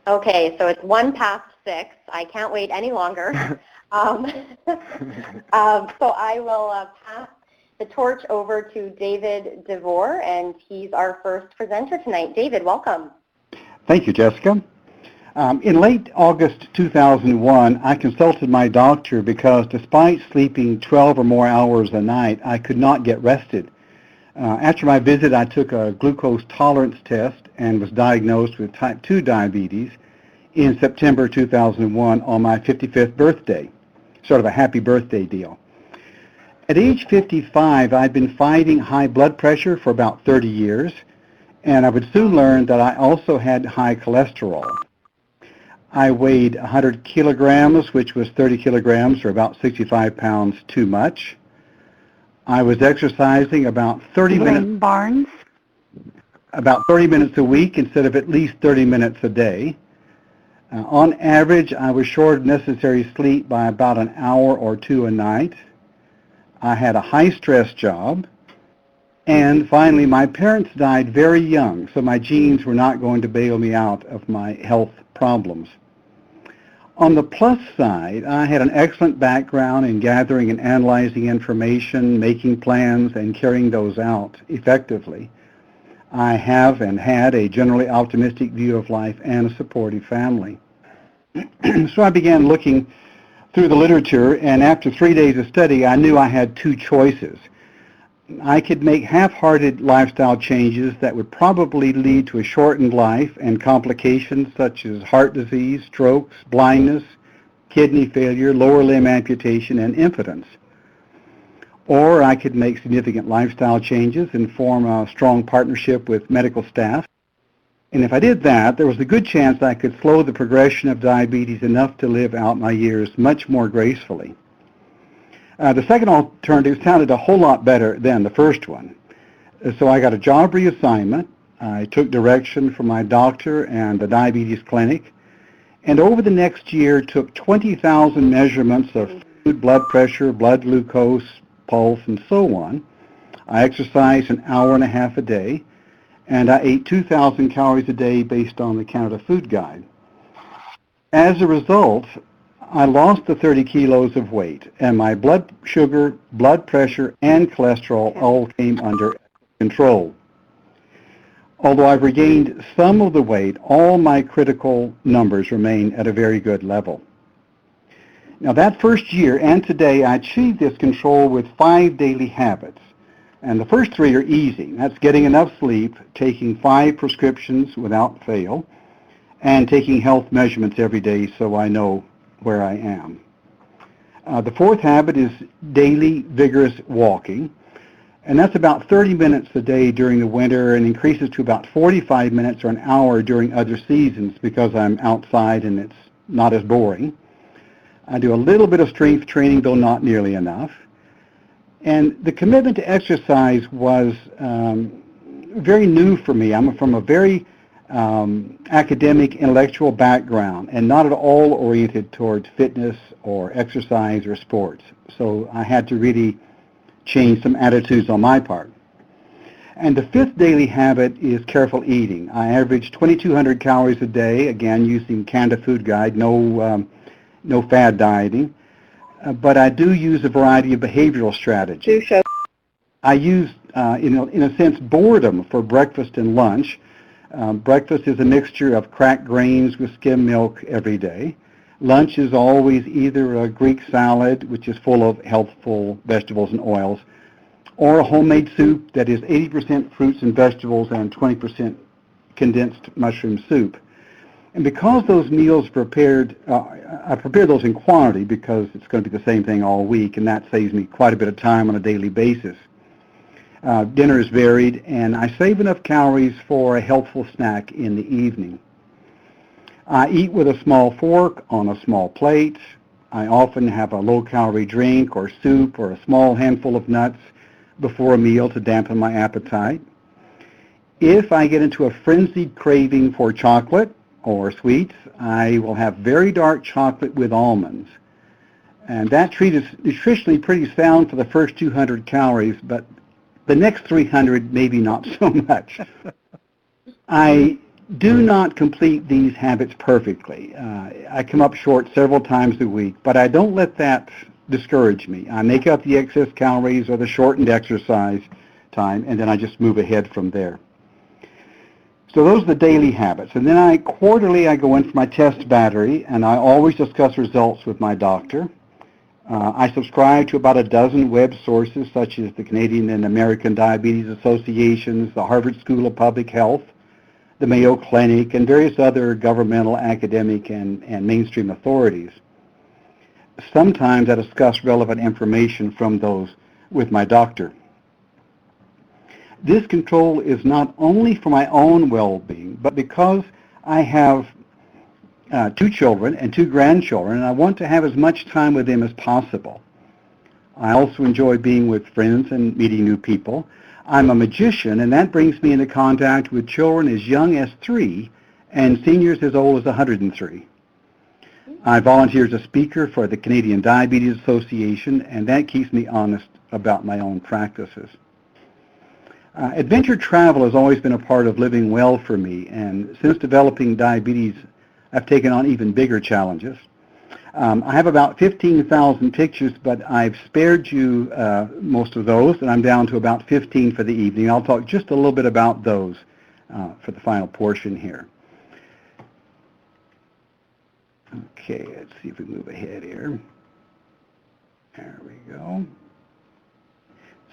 Okay, so it's 6:01. I can't wait any longer. So I will pass the torch over to David DeVore, and he's our first presenter tonight. David, welcome. Thank you, Jessica. In late August 2001, I consulted my doctor because despite sleeping 12 or more hours a night, I could not get rested. After my visit, I took a glucose tolerance test and was diagnosed with type 2 diabetes in September 2001 on my 55th birthday, sort of a happy birthday deal. At age 55, I'd been fighting high blood pressure for about 30 years, and I would soon learn that I also had high cholesterol. I weighed 100 kilograms, which was 30 kilograms, or about 65 pounds too much. I was exercising about 30 minutes a week instead of at least 30 minutes a day. On average, I was short of necessary sleep by about an hour or two a night. I had a high-stress job. And finally, my parents died very young, so my genes were not going to bail me out of my health problems. On the plus side, I had an excellent background in gathering and analyzing information, making plans, and carrying those out effectively. I have and had a generally optimistic view of life and a supportive family. So I began looking through the literature, and after 3 days of study, I knew I had two choices. I could make half-hearted lifestyle changes that would probably lead to a shortened life and complications such as heart disease, strokes, blindness, kidney failure, lower limb amputation, and impotence. Or I could make significant lifestyle changes and form a strong partnership with medical staff. And if I did that, there was a good chance I could slow the progression of diabetes enough to live out my years much more gracefully. The second alternative sounded a whole lot better than the first one. So I got a job reassignment. I took direction from my doctor and the diabetes clinic, and over the next year took 20,000 measurements of food, blood pressure, blood glucose, pulse, and so on. I exercised an hour and a half a day, and I ate 2,000 calories a day based on the Canada Food Guide. As a result, I lost the 30 kilos of weight, and my blood sugar, blood pressure, and cholesterol all came under control. Although I've regained some of the weight, all my critical numbers remain at a very good level. Now that first year and today, I achieved this control with 5 daily habits. And the first 3 are easy. That's getting enough sleep, taking 5 prescriptions without fail, and taking health measurements every day so I know where I am. The fourth habit is daily vigorous walking, and that's about 30 minutes a day during the winter and increases to about 45 minutes or an hour during other seasons because I'm outside and it's not as boring. I do a little bit of strength training, though not nearly enough. And the commitment to exercise was very new for me. I'm from a very academic, intellectual background and not at all oriented towards fitness or exercise or sports. So I had to really change some attitudes on my part. And the fifth daily habit is careful eating. I average 2,200 calories a day, again using Canada Food Guide, no fad dieting. But I do use a variety of behavioral strategies. I use, in a sense, boredom for breakfast and lunch. Breakfast is a mixture of cracked grains with skim milk every day. Lunch is always either a Greek salad, which is full of healthful vegetables and oils, or a homemade soup that is 80% fruits and vegetables and 20% condensed mushroom soup. And because those meals prepared, I prepare those in quantity because it's going to be the same thing all week, and that saves me quite a bit of time on a daily basis. Dinner is varied, and I save enough calories for a healthful snack in the evening. I eat with a small fork on a small plate. I often have a low-calorie drink or soup or a small handful of nuts before a meal to dampen my appetite. If I get into a frenzied craving for chocolate or sweets, I will have very dark chocolate with almonds. And that treat is nutritionally pretty sound for the first 200 calories, but the next 300 maybe not so much. I do not complete these habits perfectly. I come up short several times a week, but I don't let that discourage me. I make up the excess calories or the shortened exercise time, and then I just move ahead from there. So those are the daily habits. And then quarterly I go in for my test battery, and I always discuss results with my doctor. I subscribe to about a dozen web sources, such as the Canadian and American Diabetes Associations, the Harvard School of Public Health, the Mayo Clinic, and various other governmental, academic, and mainstream authorities. Sometimes I discuss relevant information from those with my doctor. This control is not only for my own well-being, but because I have 2 children and 2 grandchildren, and I want to have as much time with them as possible. I also enjoy being with friends and meeting new people. I'm a magician, and that brings me into contact with children as young as 3 and seniors as old as 103. I volunteer as a speaker for the Canadian Diabetes Association, and that keeps me honest about my own practices. Adventure travel has always been a part of living well for me, and since developing diabetes, I've taken on even bigger challenges. I have about 15,000 pictures, but I've spared you most of those, and I'm down to about 15 for the evening. I'll talk just a little bit about those for the final portion here. Okay, let's see if we move ahead here. There we go.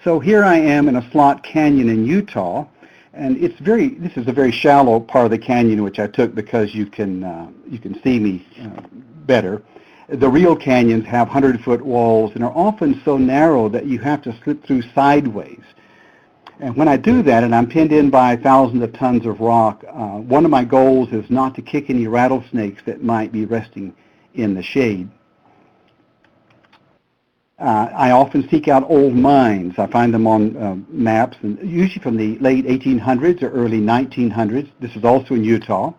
So here I am in a slot canyon in Utah, and this is a very shallow part of the canyon, which I took because you can see me better. The real canyons have 100-foot walls and are often so narrow that you have to slip through sideways. And when I do that, and I'm pinned in by thousands of tons of rock, one of my goals is not to kick any rattlesnakes that might be resting in the shade. I often seek out old mines. I find them on maps, and usually from the late 1800s or early 1900s. This is also in Utah.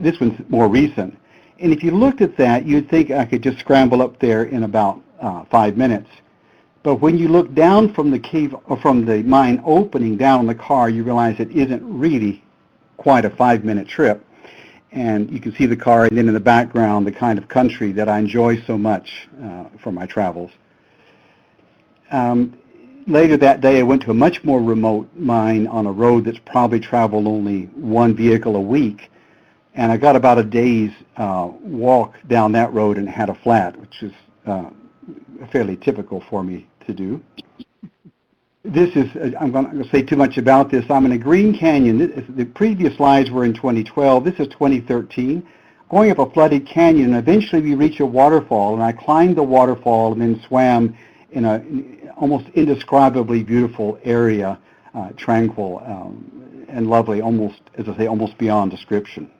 This one's more recent. And if you looked at that, you'd think I could just scramble up there in about 5 minutes. But when you look down from the cave, or from the mine opening down on the car, you realize it isn't really quite a 5-minute trip. And you can see the car, and then in the background, the kind of country that I enjoy so much for my travels. Later that day, I went to a much more remote mine on a road that's probably traveled only 1 vehicle a week. And I got about a day's walk down that road and had a flat, which is fairly typical for me to do. This is, I'm not going to say too much about this. I'm in a green canyon. The previous slides were in 2012. This is 2013. Going up a flooded canyon, and eventually we reach a waterfall, and I climbed the waterfall and then swam in an almost indescribably beautiful area, tranquil and lovely, almost, as I say, almost beyond description.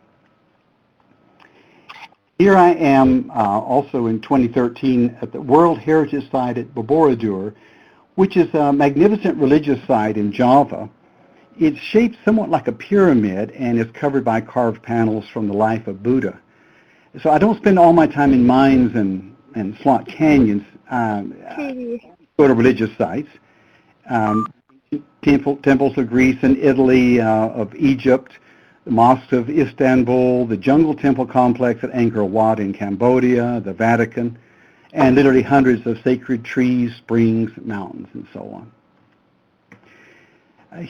Here I am also in 2013 at the World Heritage Site at Borobudur, which is a magnificent religious site in Java. It's shaped somewhat like a pyramid and is covered by carved panels from the life of Buddha. So I don't spend all my time in mines and slot canyons. Go to religious sites. Temples of Greece and Italy, of Egypt, the mosques of Istanbul, the jungle temple complex at Angkor Wat in Cambodia, the Vatican, and literally hundreds of sacred trees, springs, mountains, and so on.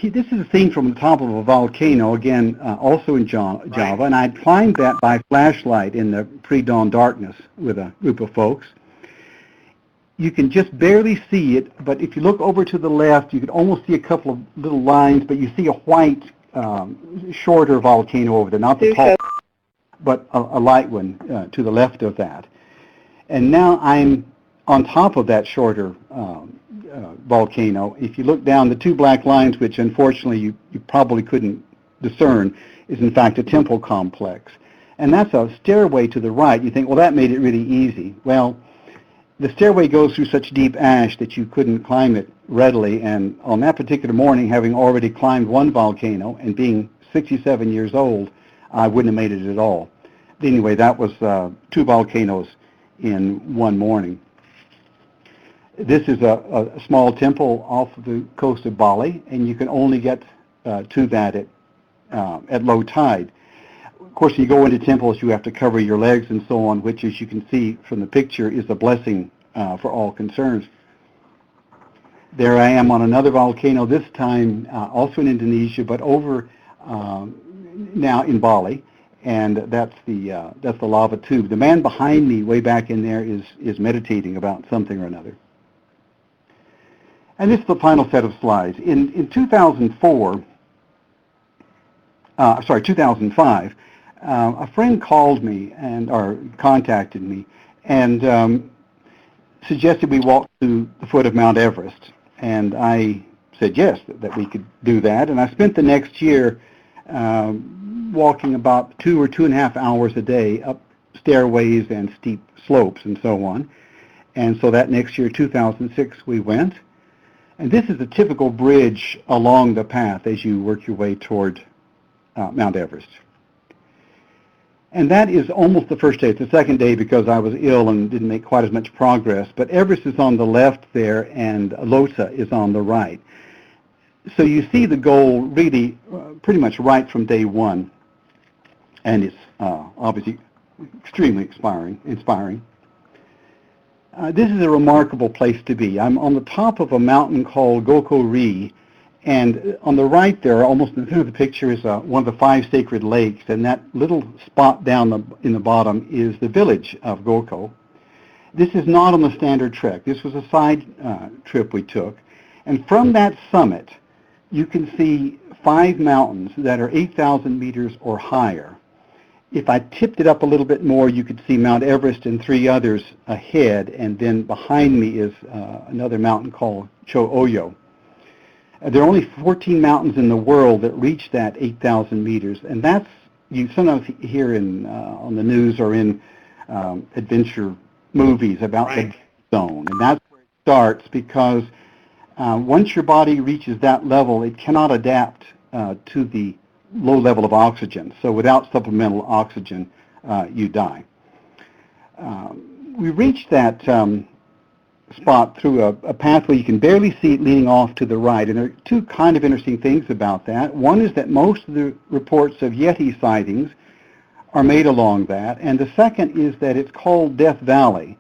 This is a scene from the top of a volcano, again, also in Java, and I climbed that by flashlight in the pre-dawn darkness with a group of folks. You can just barely see it, but if you look over to the left, you can almost see a couple of little lines, but you see a white, shorter volcano over there, not the tall, but a light one to the left of that. And now I'm on top of that shorter volcano. If you look down, the 2 black lines, which unfortunately you probably couldn't discern, is in fact a temple complex. And that's a stairway to the right. You think, well, that made it really easy. Well, the stairway goes through such deep ash that you couldn't climb it readily. And on that particular morning, having already climbed 1 volcano and being 67 years old, I wouldn't have made it at all. Anyway, that was 2 volcanoes in 1 morning. This is a small temple off of the coast of Bali, and you can only get to that at at low tide. Of course, you go into temples, you have to cover your legs and so on, which, as you can see from the picture, is a blessing for all concerned. There I am on another volcano, this time also in Indonesia, but over now in Bali, and that's the lava tube. The man behind me, way back in there, is meditating about something or another. And this is the final set of slides. In 2005, a friend called me or contacted me and suggested we walk to the foot of Mount Everest. And I said yes, that we could do that. And I spent the next year walking about 2 or 2.5 hours a day up stairways and steep slopes and so on. And so that next year, 2006, we went. And this is a typical bridge along the path as you work your way toward Mount Everest. And that is almost the first day. It's the second day because I was ill and didn't make quite as much progress. But Everest is on the left there, and Lhotse is on the right. So you see the goal really pretty much right from day one. And it's obviously extremely inspiring. This is a remarkable place to be. I'm on the top of a mountain called Goyko Ri, and on the right there, almost in the center of the picture, is one of the 5 sacred lakes, and that little spot down in the bottom is the village of Goyko. This is not on the standard trek. This was a side trip we took, and from that summit, you can see 5 mountains that are 8,000 meters or higher. If I tipped it up a little bit more, you could see Mount Everest and 3 others ahead, and then behind me is another mountain called Cho Oyo. There are only 14 mountains in the world that reach that 8,000 meters, and that's, you sometimes hear on the news or in adventure movies about the zone, and that's where it starts because once your body reaches that level, it cannot adapt to the low level of oxygen. So without supplemental oxygen, you die. We reached that spot through a pathway you can barely see it leaning off to the right. And there are 2 kind of interesting things about that. One is that most of the reports of Yeti sightings are made along that. And the second is that it's called Death Valley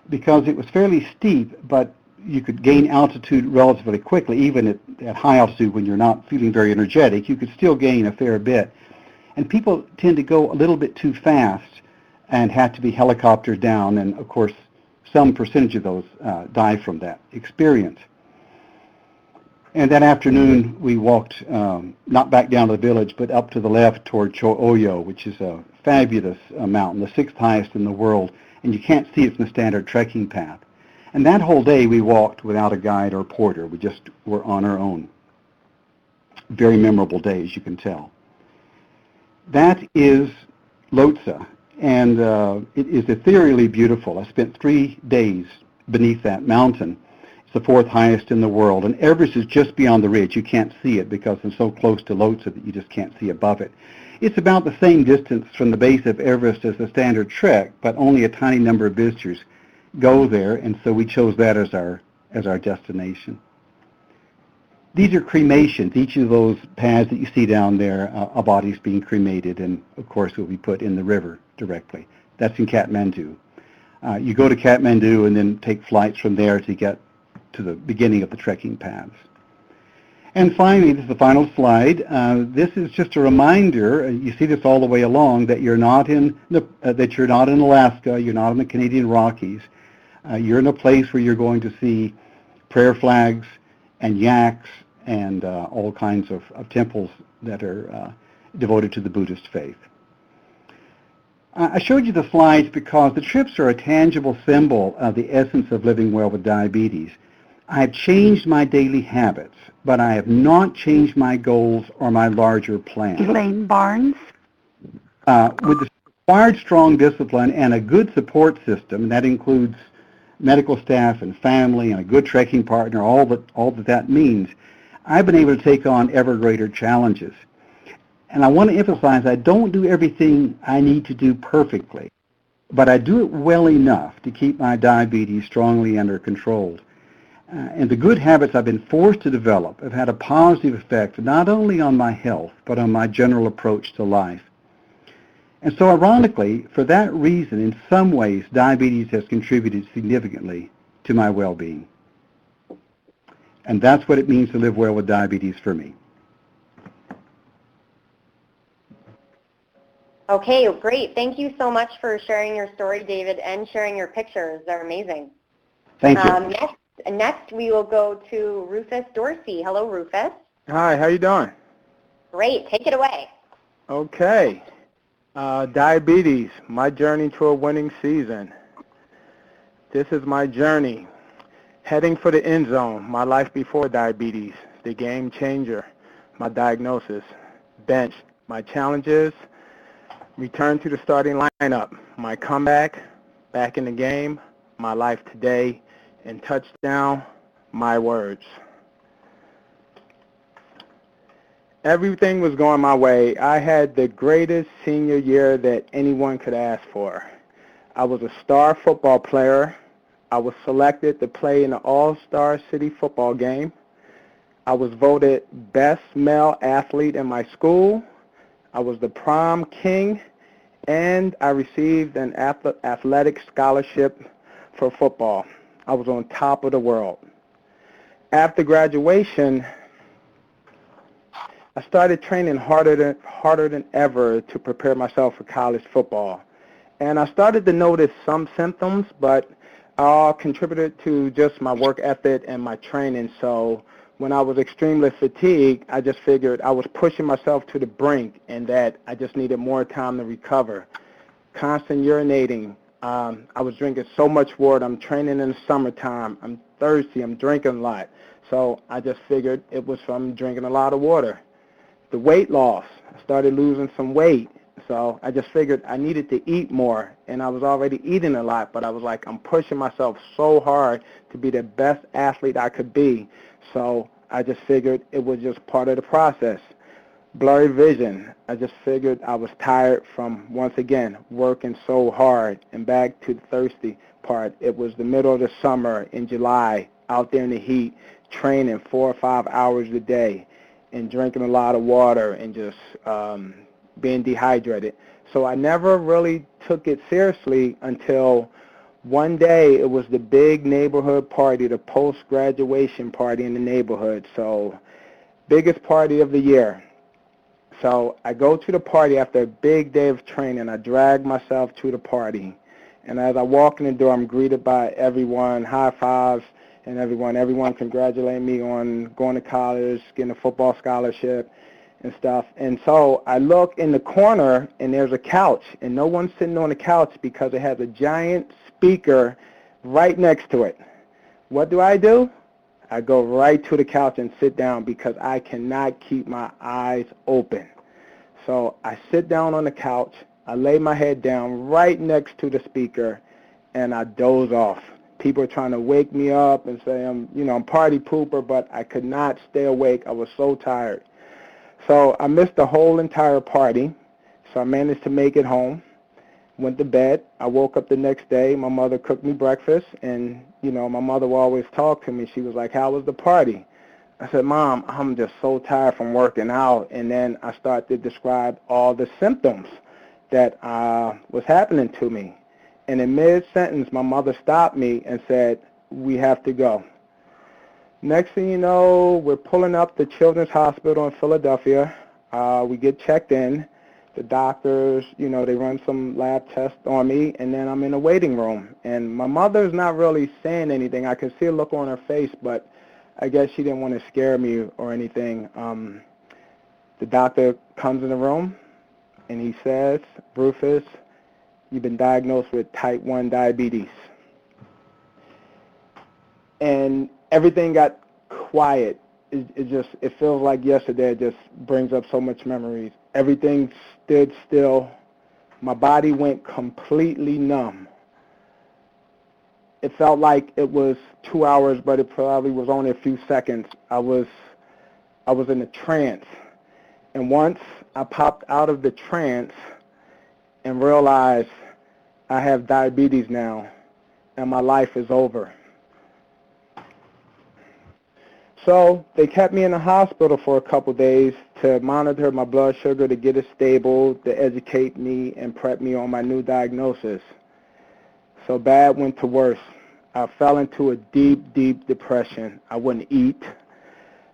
because it was fairly steep, but you could gain altitude relatively quickly, even at high altitude when you're not feeling very energetic. You could still gain a fair bit. And people tend to go a little bit too fast and have to be helicoptered down. And, of course, some percentage of those die from that experience. And that afternoon, we walked not back down to the village, but up to the left toward Cho Oyo, which is a fabulous mountain, the 6th highest in the world. And you can't see it from the standard trekking path. And that whole day we walked without a guide or porter. We just were on our own. Very memorable day, as you can tell. That is Lhotse, and it is ethereally beautiful. I spent 3 days beneath that mountain. It's the 4th highest in the world, and Everest is just beyond the ridge. You can't see it because it's so close to Lhotse that you just can't see above it. It's about the same distance from the base of Everest as the standard trek, but only a tiny number of visitors go there, and so we chose that as our destination. These are cremations. Each of those paths that you see down there, a body's being cremated, and of course will be put in the river directly. That's in Kathmandu. You go to Kathmandu and then take flights from there to get to the beginning of the trekking paths. And finally, this is the final slide. This is just a reminder. You see this all the way along that you're not in Alaska. You're not in the Canadian Rockies. You're in a place where you're going to see prayer flags and yaks and all kinds of temples that are devoted to the Buddhist faith. I showed you the slides because the trips are a tangible symbol of the essence of living well with diabetes. I have changed my daily habits, but I have not changed my goals or my larger plans. Elaine Barnes. With the required strong discipline and a good support system, and that includes medical staff and family and a good trekking partner, all that means, I've been able to take on ever greater challenges. And I want to emphasize I don't do everything I need to do perfectly, but I do it well enough to keep my diabetes strongly under control. And the good habits I've been forced to develop have had a positive effect not only on my health, but on my general approach to life. And so ironically, for that reason, in some ways, diabetes has contributed significantly to my well-being. And that's what it means to live well with diabetes for me. Okay, great. Thank you so much for sharing your story, David, and sharing your pictures. They're amazing. Thank you. Next, we will go to Rufus Dorsey. Hello, Rufus. Hi, how you doing? Great. Take it away. Okay. Diabetes, my journey to a winning season. This is my journey. Heading for the end zone, my life before diabetes, the game changer, my diagnosis, bench, my challenges, return to the starting lineup, my comeback, back in the game, my life today, and touchdown, my words. Everything was going my way. I had the greatest senior year that anyone could ask for. I was a star football player. I was selected to play in the All-Star City football game. I was voted best male athlete in my school. I was the prom king, and I received an athletic scholarship for football. I was on top of the world. After graduation, I started training harder than ever to prepare myself for college football. And I started to notice some symptoms, but all contributed to just my work ethic and my training. So when I was extremely fatigued, I just figured I was pushing myself to the brink and that I just needed more time to recover. Constant urinating. I was drinking so much water. I'm training in the summertime. I'm thirsty. I'm drinking a lot. So I just figured it was from drinking a lot of water. The weight loss. I started losing some weight. So I just figured I needed to eat more. And I was already eating a lot, but I was like, I'm pushing myself so hard to be the best athlete I could be. So I just figured it was just part of the process. Blurry vision. I just figured I was tired from, once again, working so hard. And back to the thirsty part. It was the middle of the summer in July, out there in the heat, training 4 or 5 hours a day and drinking a lot of water and just being dehydrated. So I never really took it seriously until one day it was the big neighborhood party, the post-graduation party in the neighborhood. So biggest party of the year. So I go to the party after a big day of training. I drag myself to the party. And as I walk in the door, I'm greeted by everyone, high fives, and everyone congratulating me on going to college, getting a football scholarship and stuff. And so I look in the corner, and there's a couch, and no one's sitting on the couch because it has a giant speaker right next to it. What do? I go right to the couch and sit down because I cannot keep my eyes open. So I sit down on the couch, I lay my head down right next to the speaker, and I doze off. People are trying to wake me up and say I'm party pooper, but I could not stay awake. I was so tired. So I missed the whole entire party. So I managed to make it home, went to bed. I woke up the next day. My mother cooked me breakfast, and my mother will always talk to me. She was like, "How was the party?" I said, "Mom, I'm just so tired from working out." And then I started to describe all the symptoms that was happening to me. And in mid-sentence, my mother stopped me and said, "We have to go." Next thing you know, we're pulling up to Children's Hospital in Philadelphia. We get checked in. The doctors, they run some lab tests on me, and then I'm in a waiting room. And my mother's not really saying anything. I can see a look on her face, but I guess she didn't want to scare me or anything. The doctor comes in the room, and he says, "Rufus, you've been diagnosed with type 1 diabetes." And everything got quiet. It feels like yesterday. It just brings up so much memories. Everything stood still. My body went completely numb. It felt like it was 2 hours, but it probably was only a few seconds. I was in a trance. And once I popped out of the trance and realized I have diabetes now and my life is over. So they kept me in the hospital for a couple days to monitor my blood sugar, to get it stable, to educate me and prep me on my new diagnosis. So bad went to worse. I fell into a deep, deep depression. I wouldn't eat.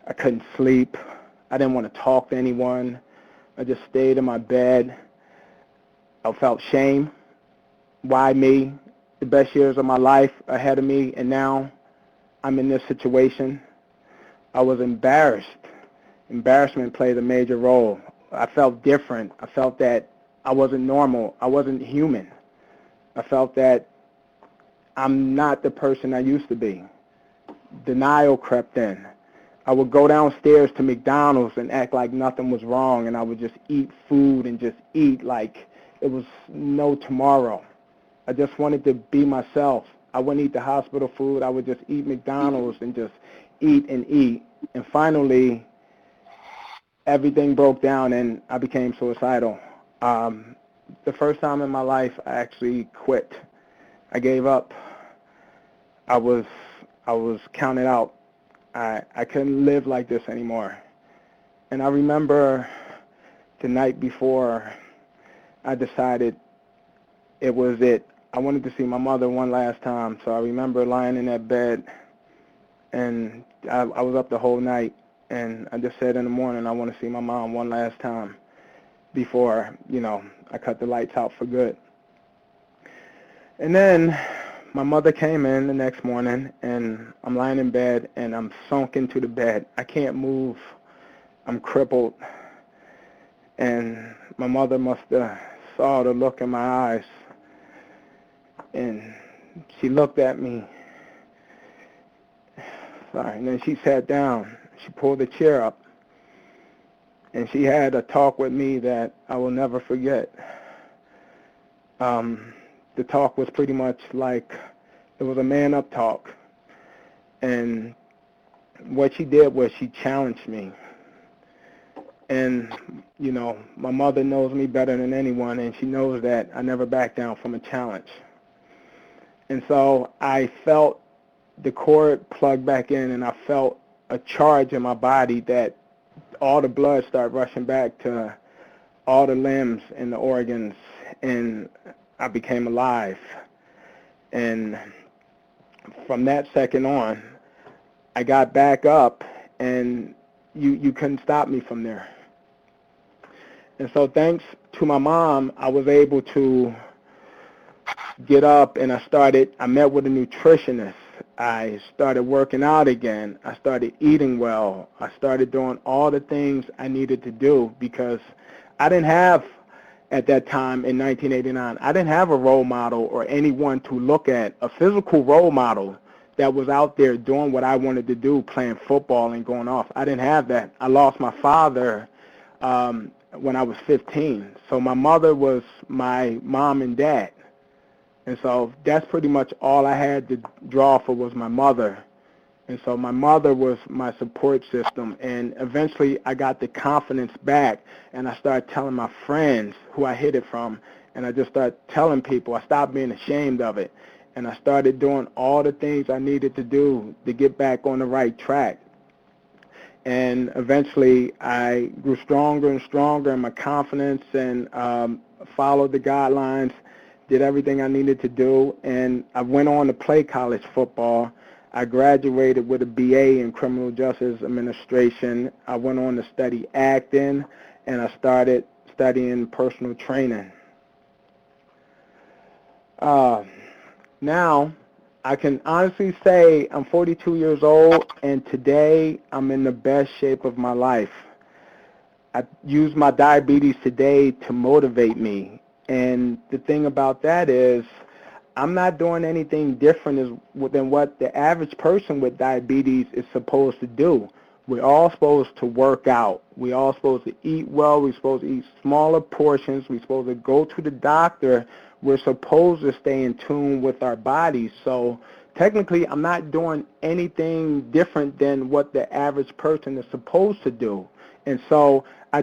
I couldn't sleep. I didn't want to talk to anyone. I just stayed in my bed. I felt shame. Why me? The best years of my life ahead of me, and now I'm in this situation. I was embarrassed. Embarrassment played a major role. I felt different. I felt that I wasn't normal. I wasn't human. I felt that I'm not the person I used to be. Denial crept in. I would go downstairs to McDonald's and act like nothing was wrong, and I would just eat food and just eat like it was no tomorrow. I just wanted to be myself. I wouldn't eat the hospital food. I would just eat McDonald's and just eat and eat. And finally, everything broke down and I became suicidal. The first time in my life, I actually quit. I gave up. I was counted out. I couldn't live like this anymore. And I remember the night before I decided it was it. I wanted to see my mother one last time. So I remember lying in that bed, and I was up the whole night. And I just said in the morning, I want to see my mom one last time before, I cut the lights out for good. And then my mother came in the next morning, and I'm lying in bed, and I'm sunk into the bed. I can't move. I'm crippled. And my mother must have saw the look in my eyes, and she looked at me. Sorry. And then she sat down. She pulled a chair up, and she had a talk with me that I will never forget. The talk was pretty much like it was a man-up talk. And what she did was she challenged me. And, my mother knows me better than anyone, and she knows that I never back down from a challenge. And so I felt the cord plug back in, and I felt a charge in my body that all the blood started rushing back to all the limbs and the organs, and I became alive. And from that second on, I got back up, and you couldn't stop me from there. And so thanks to my mom, I was able to get up, and I met with a nutritionist. I started working out again. I started eating well. I started doing all the things I needed to do, because I didn't have, at that time in 1989, I didn't have a role model or anyone to look at, a physical role model that was out there doing what I wanted to do, playing football and going off. I didn't have that. I lost my father when I was 15. So my mother was my mom and dad. And so that's pretty much all I had to draw for was my mother. And so my mother was my support system. And eventually I got the confidence back, and I started telling my friends who I hid it from. And I just started telling people. I stopped being ashamed of it. And I started doing all the things I needed to do to get back on the right track. And eventually I grew stronger and stronger in my confidence, and followed the guidelines, did everything I needed to do, and I went on to play college football. I graduated with a BA in Criminal Justice Administration. I went on to study acting, and I started studying personal training. Now, I can honestly say I'm 42 years old, and today I'm in the best shape of my life. I use my diabetes today to motivate me. And the thing about that is I'm not doing anything different than what the average person with diabetes is supposed to do. We're all supposed to work out. We're all supposed to eat well. We're supposed to eat smaller portions. We're supposed to go to the doctor. We're supposed to stay in tune with our bodies. So technically, I'm not doing anything different than what the average person is supposed to do. And so I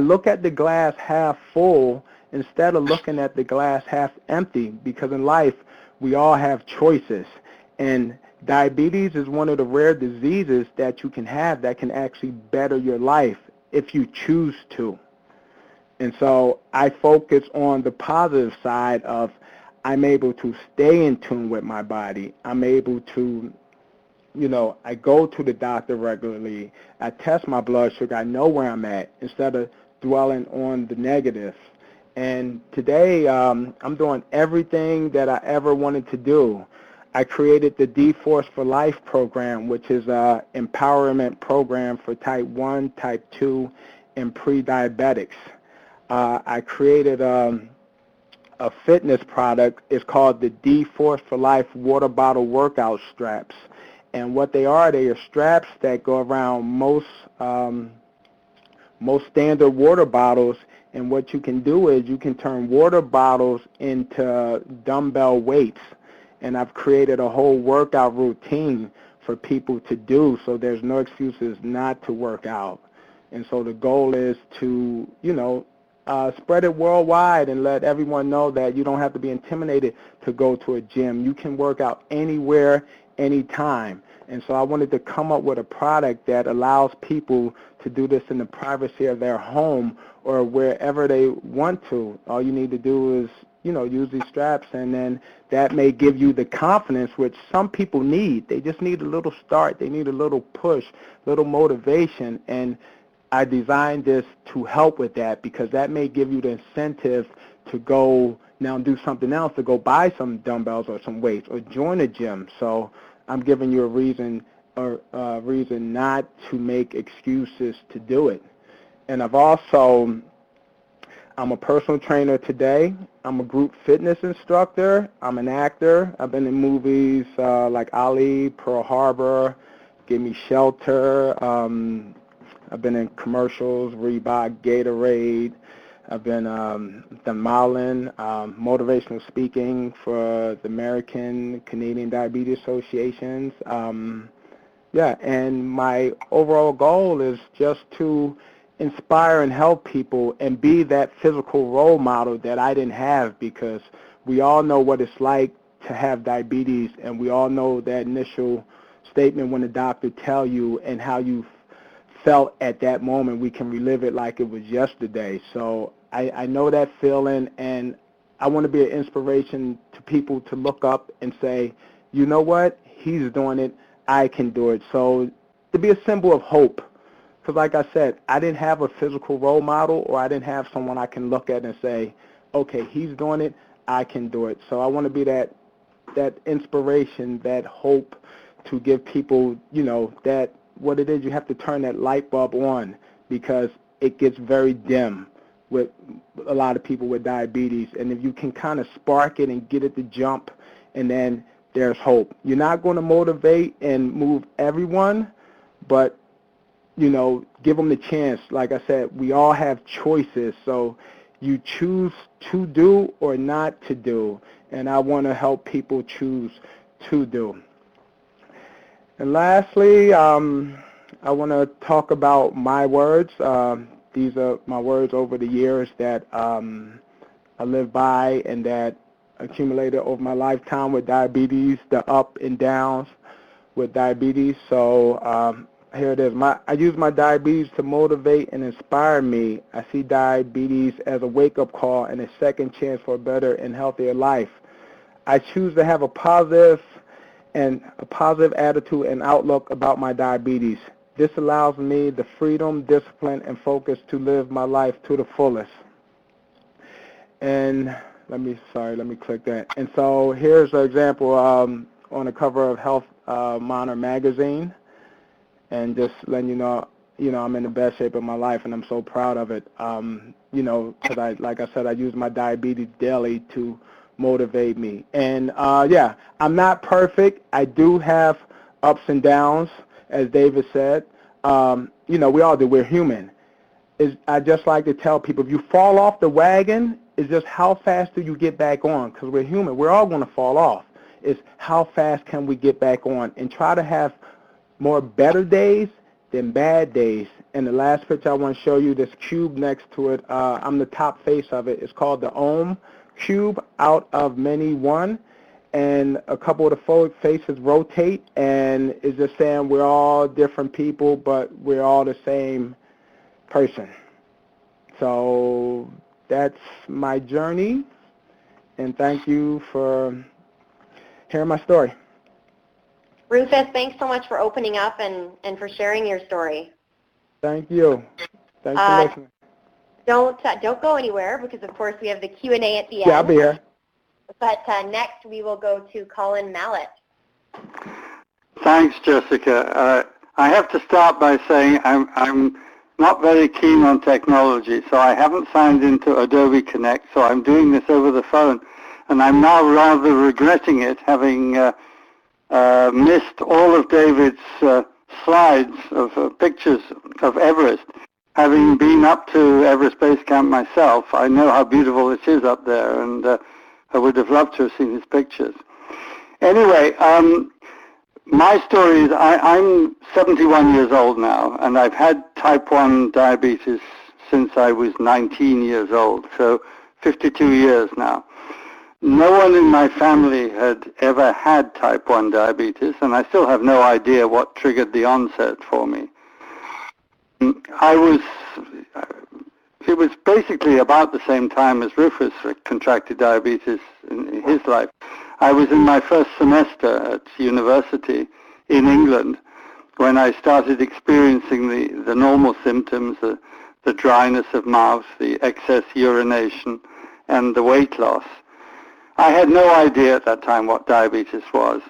look at the glass half full instead of looking at the glass half empty, because in life, we all have choices. And diabetes is one of the rare diseases that you can have that can actually better your life if you choose to. And so I focus on the positive side of I'm able to stay in tune with my body. I'm able to, I go to the doctor regularly. I test my blood sugar. I know where I'm at instead of dwelling on the negatives. And today I'm doing everything that I ever wanted to do. I created the D-Force for Life program, which is an empowerment program for type 1, type 2, and pre-diabetics. I created a fitness product. It's called the D-Force for Life water bottle workout straps. And what they are straps that go around most standard water bottles. And what you can do is you can turn water bottles into dumbbell weights. And I've created a whole workout routine for people to do, so there's no excuses not to work out. And so the goal is to, spread it worldwide and let everyone know that you don't have to be intimidated to go to a gym. You can work out anywhere, anytime. And so I wanted to come up with a product that allows people to do this in the privacy of their home or wherever they want to. All you need to do is, use these straps, and then that may give you the confidence which some people need. They just need a little start. They need a little push, little motivation. And I designed this to help with that because that may give you the incentive to go now do something else, to go buy some dumbbells or some weights or join a gym. So I'm giving you a reason not to make excuses to do it. And I'm a personal trainer today. I'm a group fitness instructor. I'm an actor. I've been in movies like Ali, Pearl Harbor, Give Me Shelter. I've been in commercials, Reebok, Gatorade. I've been done modeling, motivational speaking for the American Canadian Diabetes Associations. And my overall goal is just to inspire and help people and be that physical role model that I didn't have, because we all know what it's like to have diabetes, and we all know that initial statement when the doctor tell you and how you felt at that moment. We can relive it like it was yesterday. So I know that feeling, and I want to be an inspiration to people to look up and say, you know what, he's doing it, I can do it. So to be a symbol of hope. Because like I said, I didn't have a physical role model, or I didn't have someone I can look at and say, okay, he's doing it, I can do it. So I want to be that inspiration, that hope to give people, that what it is, you have to turn that light bulb on, because it gets very dim with a lot of people with diabetes. And if you can kind of spark it and get it to jump, and then there's hope. You're not going to motivate and move everyone, but give them the chance. Like I said, we all have choices, so you choose to do or not to do, and I want to help people choose to do. And lastly, I want to talk about my words. These are my words over the years that I live by and that accumulated over my lifetime with diabetes, the up and downs with diabetes. So here it is. I use my diabetes to motivate and inspire me. I see diabetes as a wake-up call and a second chance for a better and healthier life. I choose to have a positive attitude and outlook about my diabetes. This allows me the freedom, discipline, and focus to live my life to the fullest. And let me click that. And so here's an example on the cover of Health Monitor magazine. And just letting you know, I'm in the best shape of my life, and I'm so proud of it. Because like I said, I use my diabetes daily to motivate me. And I'm not perfect. I do have ups and downs, as David said. We all do. We're human. I just like to tell people, if you fall off the wagon, it's just how fast do you get back on? Because we're human. We're all going to fall off. It's how fast can we get back on, and try to have more better days than bad days. And the last picture I want to show you, this cube next to it, I'm the top face of it. It's called the Ohm Cube, out of many one. and a couple of the faces rotate, and it's just saying we're all different people, but we're all the same person. So that's my journey, and thank you for hearing my story. Rufus, thanks so much for opening up and for sharing your story. Thank you. Thanks for listening. Don't go anywhere, because of course we have the Q&A at the end. Yeah, I'll be here. But next we will go to Colin Mallett. Thanks, Jessica. I have to start by saying I'm not very keen on technology, so I haven't signed into Adobe Connect, so I'm doing this over the phone. And I'm now rather regretting it, having missed all of David's slides of pictures of Everest. Having been up to Everest Base Camp myself, I know how beautiful it is up there, and I would have loved to have seen his pictures. Anyway, my story is I'm 71 years old now, and I've had type 1 diabetes since I was 19 years old, so 52 years now. No one in my family had ever had type 1 diabetes, and I still have no idea what triggered the onset for me. It was basically about the same time as Rufus contracted diabetes in his life. I was in my first semester at university in England when I started experiencing the normal symptoms, the dryness of mouth, the excess urination, and the weight loss. I had no idea at that time what diabetes was,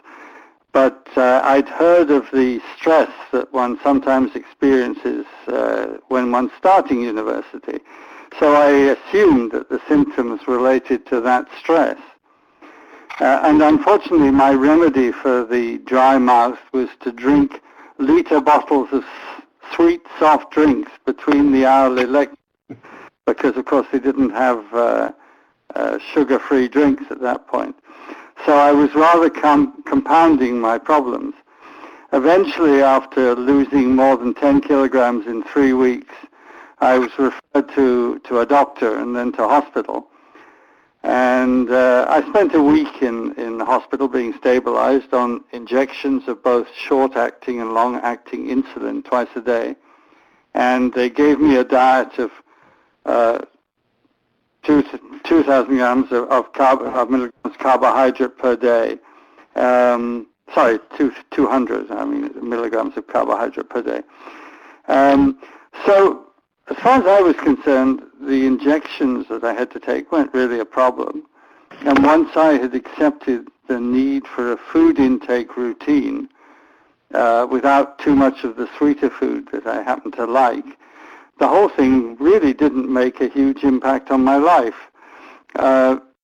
but I'd heard of the stress that one sometimes experiences when one's starting university. So I assumed that the symptoms related to that stress. And unfortunately, my remedy for the dry mouth was to drink liter bottles of sweet, soft drinks between the hourly lectures, because, of course, they didn't have sugar-free drinks at that point. So I was rather compounding my problems. Eventually, after losing more than 10 kilograms in 3 weeks, I was referred to a doctor and then to hospital. And I spent a week in the hospital being stabilized on injections of both short-acting and long-acting insulin twice a day. And they gave me a diet of 2,000 grams of milligrams carbohydrate per day. 200 milligrams of carbohydrate per day. So as far as I was concerned, the injections that I had to take weren't really a problem. And once I had accepted the need for a food intake routine without too much of the sweeter food that I happen to like, the whole thing really didn't make a huge impact on my life.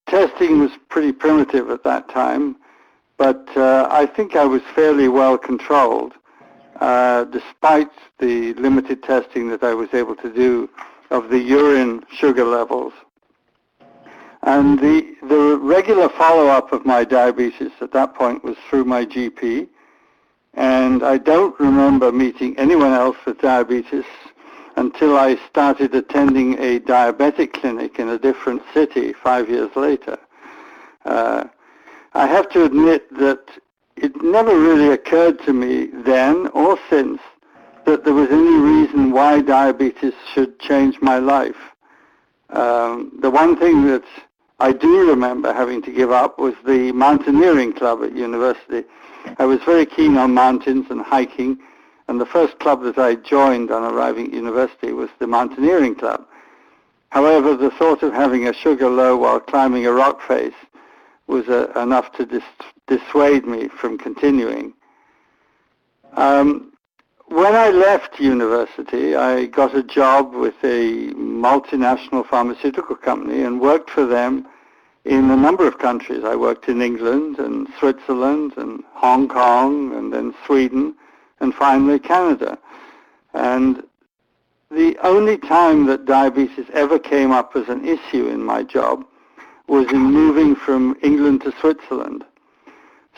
Testing was pretty primitive at that time, but I think I was fairly well controlled, despite the limited testing that I was able to do of the urine sugar levels. And the regular follow-up of my diabetes at that point was through my GP, and I don't remember meeting anyone else with diabetes until I started attending a diabetic clinic in a different city 5 years later. I have to admit that it never really occurred to me then or since that there was any reason why diabetes should change my life. The one thing that I do remember having to give up was the mountaineering club at university. I was very keen on mountains and hiking, and the first club that I joined on arriving at university was the mountaineering club. However, the thought of having a sugar low while climbing a rock face was enough to dissuade me from continuing. When I left university, I got a job with a multinational pharmaceutical company and worked for them in a number of countries. I worked in England and Switzerland and Hong Kong and then Sweden and finally Canada. And the only time that diabetes ever came up as an issue in my job was in moving from England to Switzerland.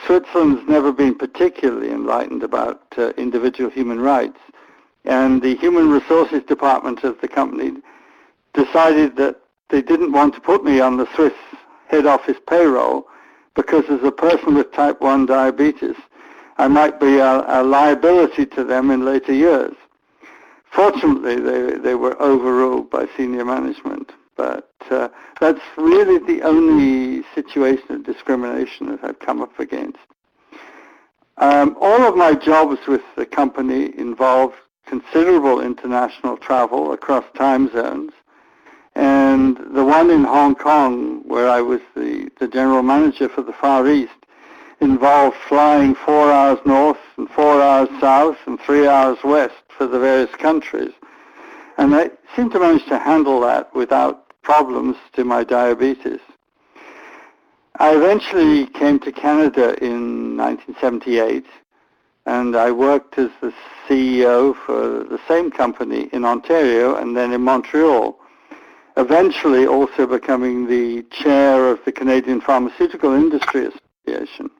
Switzerland's never been particularly enlightened about individual human rights, and the human resources department of the company decided that they didn't want to put me on the Swiss head office payroll because as a person with type 1 diabetes, I might be a liability to them in later years. Fortunately, they were overruled by senior management, but that's really the only situation of discrimination that I've come up against. All of my jobs with the company involved considerable international travel across time zones, and the one in Hong Kong, where I was the general manager for the Far East, involved flying 4 hours north and 4 hours south and 3 hours west for the various countries. And I seemed to manage to handle that without problems to my diabetes. I eventually came to Canada in 1978, and I worked as the CEO for the same company in Ontario and then in Montreal, eventually also becoming the chair of the Canadian Pharmaceutical Industry Association.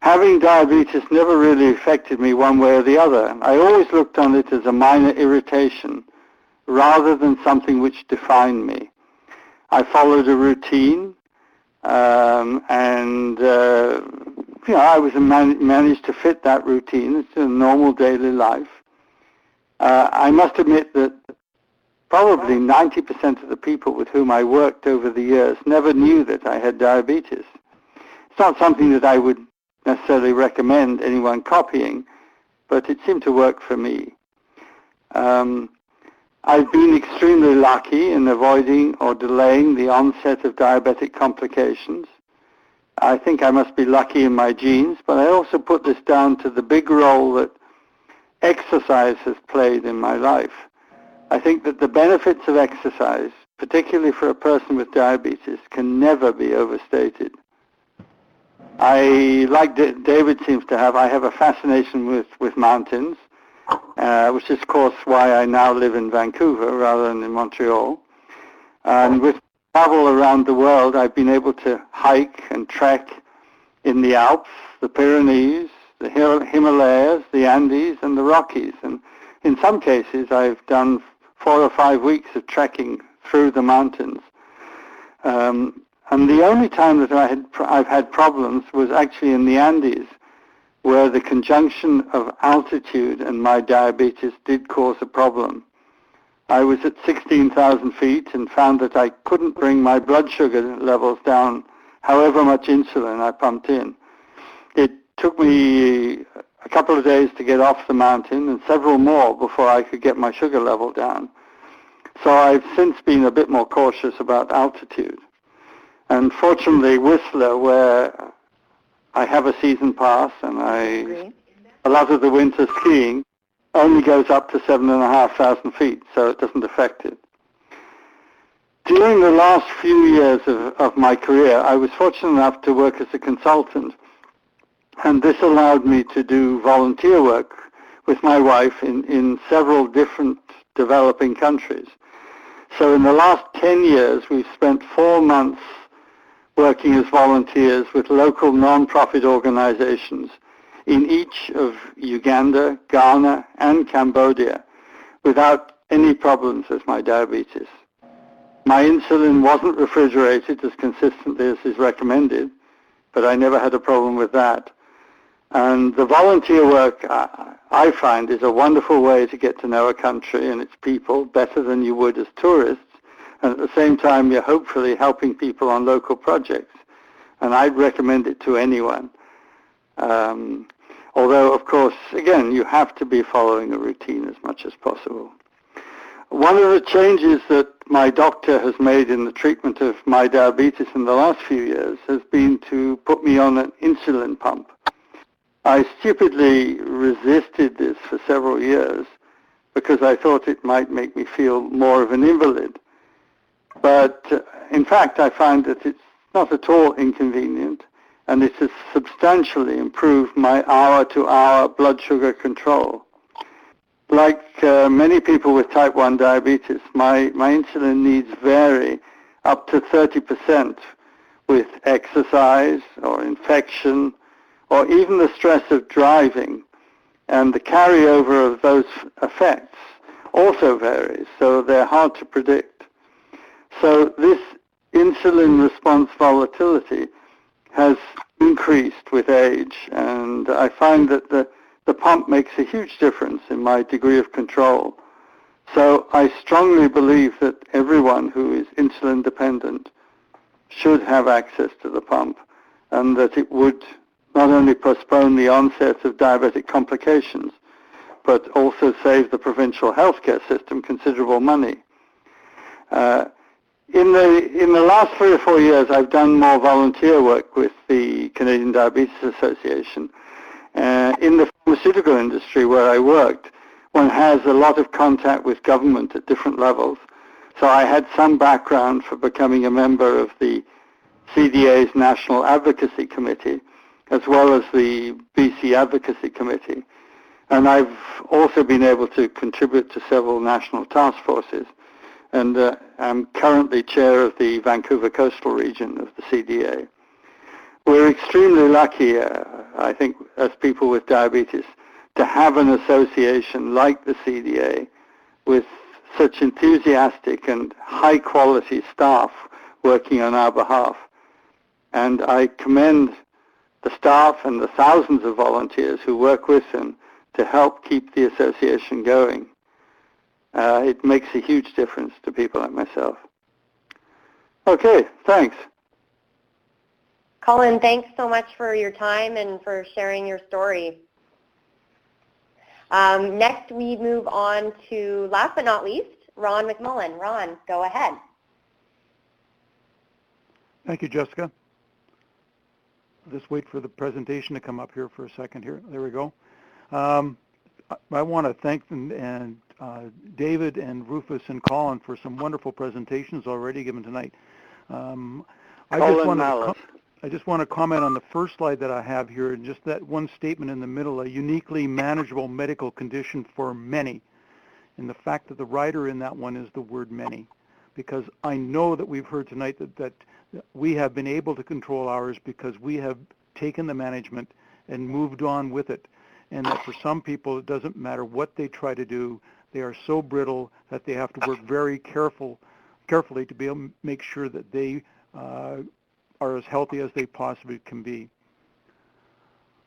Having diabetes never really affected me one way or the other. I always looked on it as a minor irritation rather than something which defined me. I followed a routine, and I was managed to fit that routine into a normal daily life. I must admit that probably 90% of the people with whom I worked over the years never knew that I had diabetes. It's not something that I would necessarily recommend anyone copying, but it seemed to work for me. I've been extremely lucky in avoiding or delaying the onset of diabetic complications. I think I must be lucky in my genes, but I also put this down to the big role that exercise has played in my life. I think that the benefits of exercise, particularly for a person with diabetes, can never be overstated. Like David seems to have, I have a fascination with mountains, which is, of course, why I now live in Vancouver rather than in Montreal. And with travel around the world, I've been able to hike and trek in the Alps, the Pyrenees, the Himalayas, the Andes, and the Rockies. And in some cases, I've done 4 or 5 weeks of trekking through the mountains. And the only time that I've had problems was actually in the Andes, where the conjunction of altitude and my diabetes did cause a problem. I was at 16,000 feet and found that I couldn't bring my blood sugar levels down, however much insulin I pumped in. It took me a couple of days to get off the mountain and several more before I could get my sugar level down. So I've since been a bit more cautious about altitude. And fortunately, Whistler, where I have a season pass and a lot of the winter skiing, only goes up to 7,500 feet, so it doesn't affect it. During the last few years of my career, I was fortunate enough to work as a consultant, and this allowed me to do volunteer work with my wife in several different developing countries. So in the last 10 years, we've spent 4 months working as volunteers with local non-profit organizations in each of Uganda, Ghana, and Cambodia without any problems with my diabetes. My insulin wasn't refrigerated as consistently as is recommended, but I never had a problem with that. And the volunteer work, I find, is a wonderful way to get to know a country and its people better than you would as tourists. And at the same time, you're hopefully helping people on local projects. And I'd recommend it to anyone. Although, of course, again, you have to be following a routine as much as possible. One of the changes that my doctor has made in the treatment of my diabetes in the last few years has been to put me on an insulin pump. I stupidly resisted this for several years because I thought it might make me feel more of an invalid. But in fact, I find that it's not at all inconvenient, and it has substantially improved my hour-to-hour blood sugar control. Like many people with type 1 diabetes, my insulin needs vary up to 30% with exercise or infection or even the stress of driving, and the carryover of those effects also varies, so they're hard to predict. So this insulin response volatility has increased with age, and I find that the pump makes a huge difference in my degree of control. So I strongly believe that everyone who is insulin dependent should have access to the pump, and that it would not only postpone the onset of diabetic complications, but also save the provincial healthcare system considerable money. In the last 3 or 4 years, I've done more volunteer work with the Canadian Diabetes Association. In the pharmaceutical industry where I worked, one has a lot of contact with government at different levels. So I had some background for becoming a member of the CDA's National Advocacy Committee, as well as the BC Advocacy Committee. And I've also been able to contribute to several national task forces. And I'm currently chair of the Vancouver Coastal Region of the CDA. We're extremely lucky, I think, as people with diabetes, to have an association like the CDA with such enthusiastic and high-quality staff working on our behalf. And I commend the staff and the thousands of volunteers who work with them to help keep the association going. It makes a huge difference to people like myself. Okay, thanks. Colin, thanks so much for your time and for sharing your story. Next, we move on to, last but not least, Ron McMullen. Ron, go ahead. Thank you, Jessica. Just wait for the presentation to come up here for a second here. There we go. I want to thank David and Rufus and Colin for some wonderful presentations already given tonight. I just want to comment on the first slide that I have here, and just that one statement in the middle, a uniquely manageable medical condition for many. And the fact that the writer in that one is the word many. Because I know that we've heard tonight that we have been able to control ours because we have taken the management and moved on with it. And that for some people, it doesn't matter what they try to do, they are so brittle that they have to work very carefully to be able to make sure that they are as healthy as they possibly can be.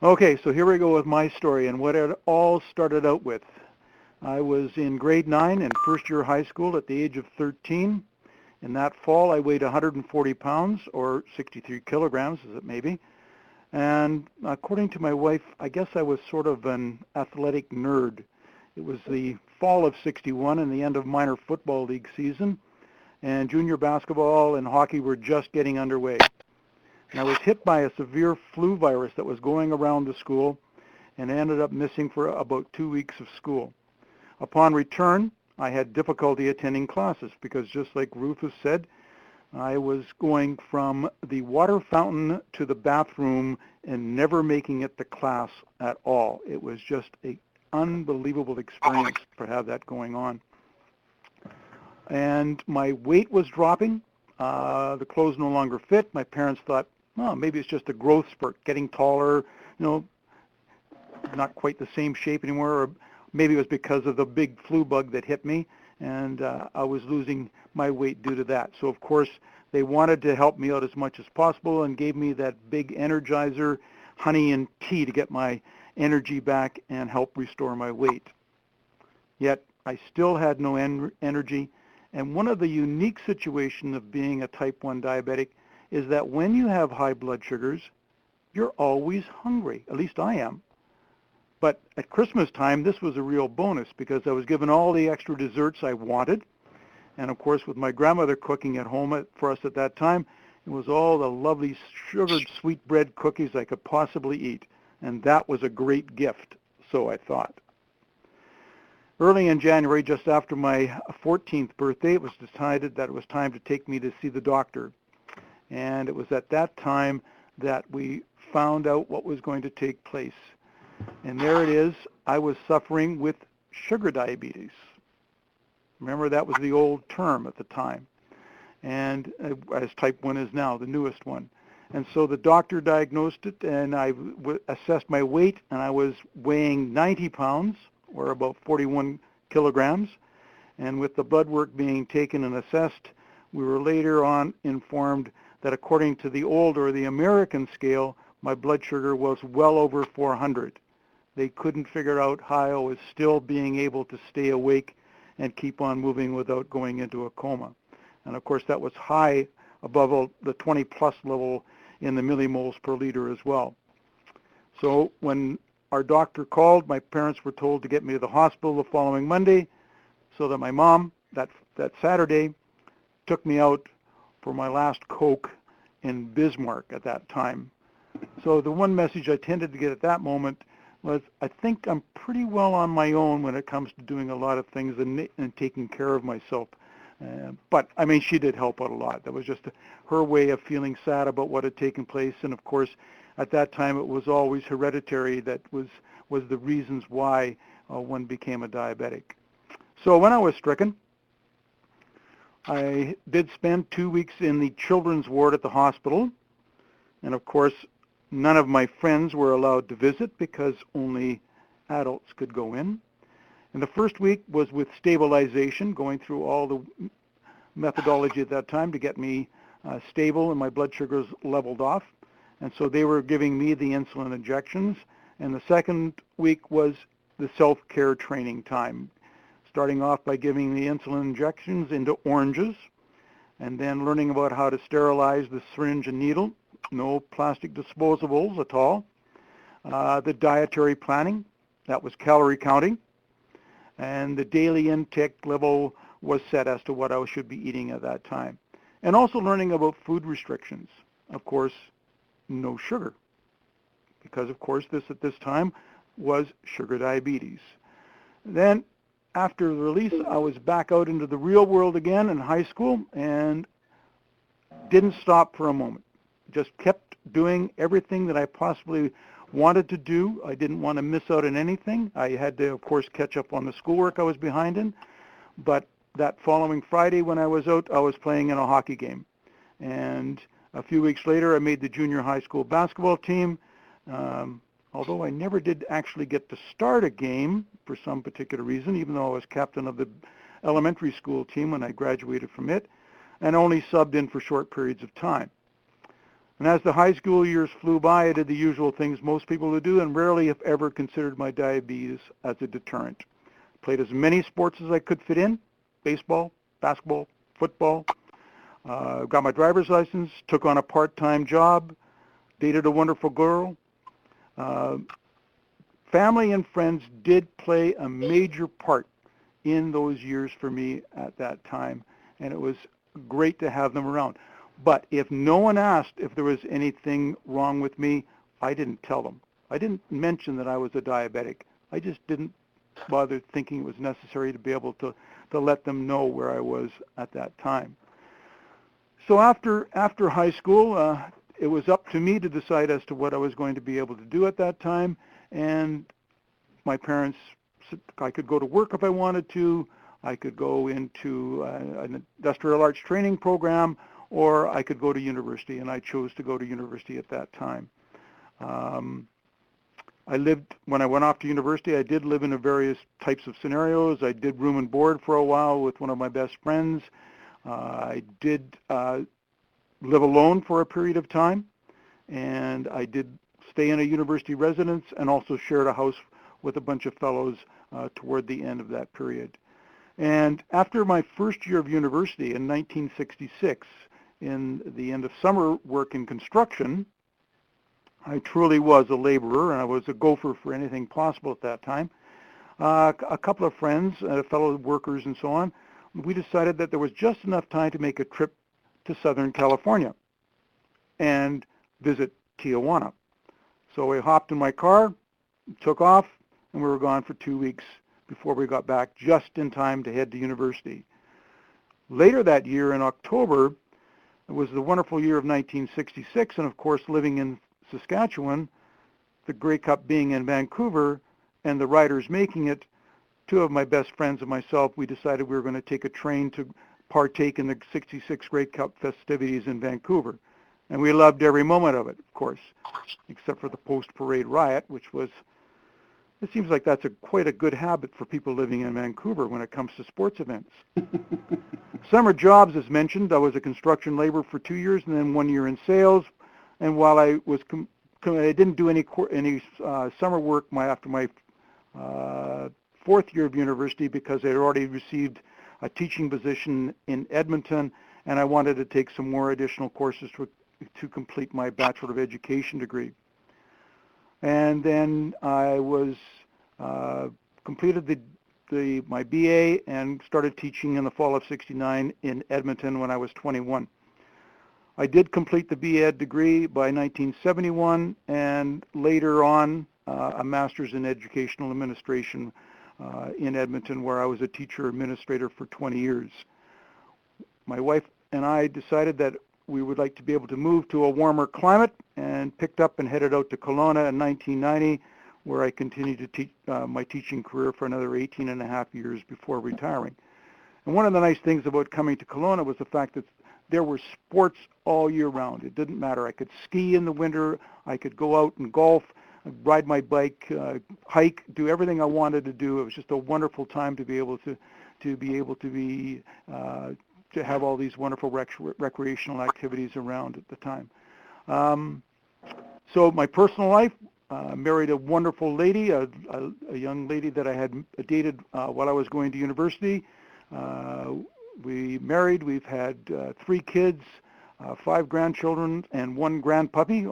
Okay, so here we go with my story and what it all started out with. I was in grade 9 and first year high school at the age of 13. In that fall, I weighed 140 pounds, or 63 kilograms, as it may be. And according to my wife, I guess I was sort of an athletic nerd. It was the fall of '61 and the end of minor football league season, and junior basketball and hockey were just getting underway. And I was hit by a severe flu virus that was going around the school and ended up missing for about 2 weeks of school. Upon return, I had difficulty attending classes because, just like Rufus said, I was going from the water fountain to the bathroom and never making it to class at all. It was just an unbelievable experience to have that going on. And my weight was dropping. The clothes no longer fit. My parents thought, oh, maybe it's just a growth spurt, getting taller, not quite the same shape anymore, or maybe it was because of the big flu bug that hit me, and I was losing my weight due to that. So, of course, they wanted to help me out as much as possible and gave me that big Energizer, honey and tea to get my energy back and help restore my weight. Yet, I still had no energy, and one of the unique situations of being a type 1 diabetic is that when you have high blood sugars, you're always hungry. At least I am. But at Christmas time, this was a real bonus because I was given all the extra desserts I wanted. And of course, with my grandmother cooking at home for us at that time, it was all the lovely sugared sweetbread cookies I could possibly eat. And that was a great gift, so I thought. Early in January, just after my 14th birthday, it was decided that it was time to take me to see the doctor. And it was at that time that we found out what was going to take place. And there it is. I was suffering with sugar diabetes. Remember, that was the old term at the time. And as type 1 is now, the newest one. And so the doctor diagnosed it, and I assessed my weight, and I was weighing 90 pounds, or about 41 kilograms. And with the blood work being taken and assessed, we were later on informed that according to the old or the American scale, my blood sugar was well over 400. They couldn't figure out how I was still being able to stay awake and keep on moving without going into a coma. And of course, that was high above the 20 plus level in the millimoles per liter as well. So when our doctor called, my parents were told to get me to the hospital the following Monday, so that my mom, that Saturday, took me out for my last Coke in Bismarck at that time. So the one message I tended to get at that moment was, I think I'm pretty well on my own when it comes to doing a lot of things and taking care of myself. But, I mean, she did help out a lot. That was just her way of feeling sad about what had taken place. And, of course, at that time, it was always hereditary that was the reasons why one became a diabetic. So when I was stricken, I did spend 2 weeks in the children's ward at the hospital. And, of course, none of my friends were allowed to visit because only adults could go in. And the first week was with stabilization, going through all the methodology at that time to get me stable and my blood sugars leveled off. And so they were giving me the insulin injections. And the second week was the self-care training time, starting off by giving the insulin injections into oranges, and then learning about how to sterilize the syringe and needle, no plastic disposables at all. The dietary planning, that was calorie counting, and the daily intake level was set as to what I should be eating at that time. And also learning about food restrictions. Of course, no sugar, because of course this at this time was sugar diabetes. Then after the release, I was back out into the real world again in high school and didn't stop for a moment. Just kept doing everything that I possibly wanted to do. I didn't want to miss out on anything. I had to, of course, catch up on the schoolwork I was behind in. But that following Friday when I was out, I was playing in a hockey game. And a few weeks later, I made the junior high school basketball team. Although I never did actually get to start a game for some particular reason, even though I was captain of the elementary school team when I graduated from it, and only subbed in for short periods of time. And as the high school years flew by, I did the usual things most people would do and rarely, if ever, considered my diabetes as a deterrent. Played as many sports as I could fit in, baseball, basketball, football, got my driver's license, took on a part-time job, dated a wonderful girl. Family and friends did play a major part in those years for me at that time, and it was great to have them around. But if no one asked if there was anything wrong with me, I didn't tell them. I didn't mention that I was a diabetic. I just didn't bother thinking it was necessary to be able to let them know where I was at that time. So after high school, it was up to me to decide as to what I was going to be able to do at that time. And my parents said I could go to work if I wanted to. I could go into an industrial arts training program, or I could go to university, and I chose to go to university at that time. When I went off to university, I did live in various types of scenarios. I did room and board for a while with one of my best friends. I did live alone for a period of time, and I did stay in a university residence and also shared a house with a bunch of fellows toward the end of that period. And after my first year of university in 1966, in the end of summer work in construction, I truly was a laborer, and I was a gopher for anything possible at that time. A couple of friends, fellow workers and so on, we decided that there was just enough time to make a trip to Southern California and visit Tijuana. So we hopped in my car, took off, and we were gone for 2 weeks before we got back just in time to head to university. Later that year in October, it was the wonderful year of 1966, and of course living in Saskatchewan, the Grey Cup being in Vancouver, and the riders making it, two of my best friends and myself, we decided we were going to take a train to partake in the 66 Grey Cup festivities in Vancouver. And we loved every moment of it, of course, except for the post-parade riot, which was It seems like that's quite a good habit for people living in Vancouver when it comes to sports events. Summer jobs, as mentioned, I was a construction laborer for 2 years and then 1 year in sales. And while I didn't do any summer work after my fourth year of university because I had already received a teaching position in Edmonton, and I wanted to take some more additional courses to complete my Bachelor of Education degree. And then I was completed my BA and started teaching in the fall of '69 in Edmonton when I was 21. I did complete the BEd degree by 1971, and later on a master's in educational administration in Edmonton, where I was a teacher administrator for 20 years. My wife and I decided that we would like to be able to move to a warmer climate and picked up and headed out to Kelowna in 1990, where I continued to teach my teaching career for another 18 and a half years before retiring. And one of the nice things about coming to Kelowna was the fact that there were sports all year round. It didn't matter. I could ski in the winter. I could go out and golf, ride my bike, hike, do everything I wanted to do. It was just a wonderful time to be able to have all these wonderful recreational activities around at the time. So my personal life, married a wonderful lady, a young lady that I had dated while I was going to university. We married. We've had 3 kids, 5 grandchildren, and 1 grandpuppy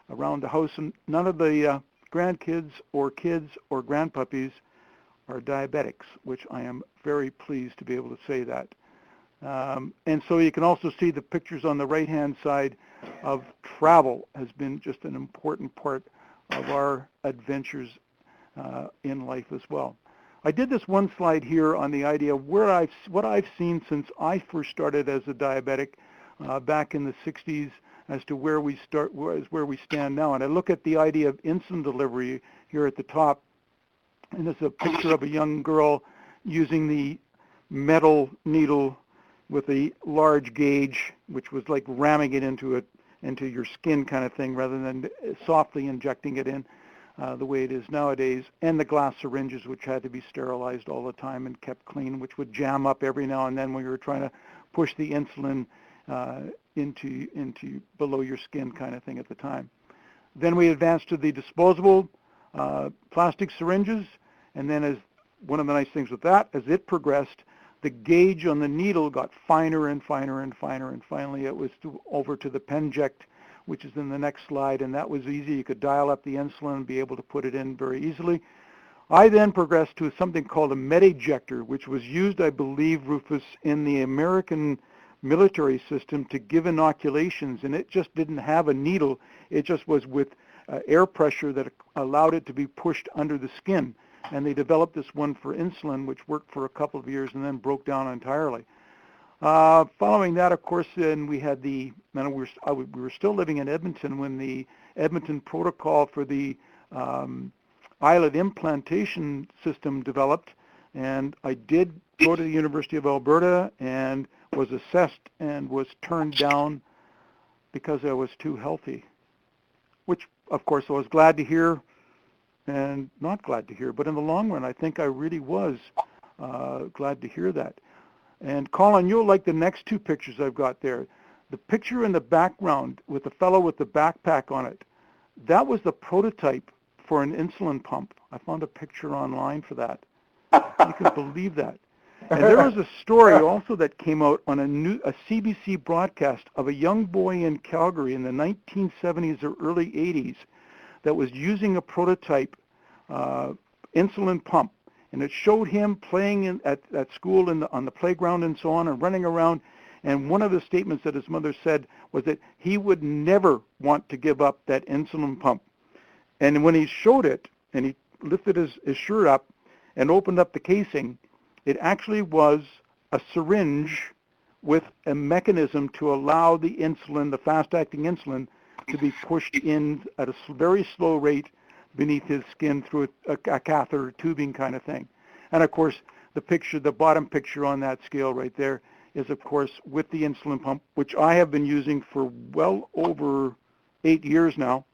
around the house. And none of the grandkids or kids or grandpuppies are diabetics, which I am very pleased to be able to say that. And so you can also see the pictures on the right-hand side of travel has been just an important part of our adventures in life as well. I did this one slide here on the idea of what I've seen since I first started as a diabetic back in the 60s as to where we stand now. And I look at the idea of insulin delivery here at the top, and it's a picture of a young girl using the metal needle with a large gauge, which was like ramming it into your skin kind of thing rather than softly injecting it in the way it is nowadays, and the glass syringes, which had to be sterilized all the time and kept clean, which would jam up every now and then when you were trying to push the insulin into below your skin kind of thing at the time. Then we advanced to the disposable plastic syringes, and then as one of the nice things with that, as it progressed, the gauge on the needle got finer and finer and finer, and finally it was over to the Penject, which is in the next slide, and that was easy. You could dial up the insulin and be able to put it in very easily. I then progressed to something called a med-ejector, which was used, I believe, Rufus, in the American military system to give inoculations, and it just didn't have a needle. It just was with air pressure that allowed it to be pushed under the skin. And they developed this one for insulin, which worked for a couple of years and then broke down entirely. Following that, of course, then we had we were still living in Edmonton when the Edmonton protocol for the eyelid implantation system developed, and I did go to the University of Alberta and was assessed and was turned down because I was too healthy, which, of course, I was glad to hear and not glad to hear, but in the long run, I think I really was glad to hear that. And Colin, you'll like the next 2 pictures I've got there. The picture in the background with the fellow with the backpack on it, that was the prototype for an insulin pump. I found a picture online for that. You can believe that. And there was a story also that came out on a CBC broadcast of a young boy in Calgary in the 1970s or early 80s that was using a prototype insulin pump. And it showed him playing at school on the playground and so on and running around. And one of the statements that his mother said was that he would never want to give up that insulin pump. And when he showed it and he lifted his shirt up and opened up the casing, it actually was a syringe with a mechanism to allow the insulin, the fast-acting insulin, to be pushed in at a very slow rate beneath his skin through a catheter tubing kind of thing. And of course, the bottom picture on that scale right there is, of course, with the insulin pump, which I have been using for well over 8 years now.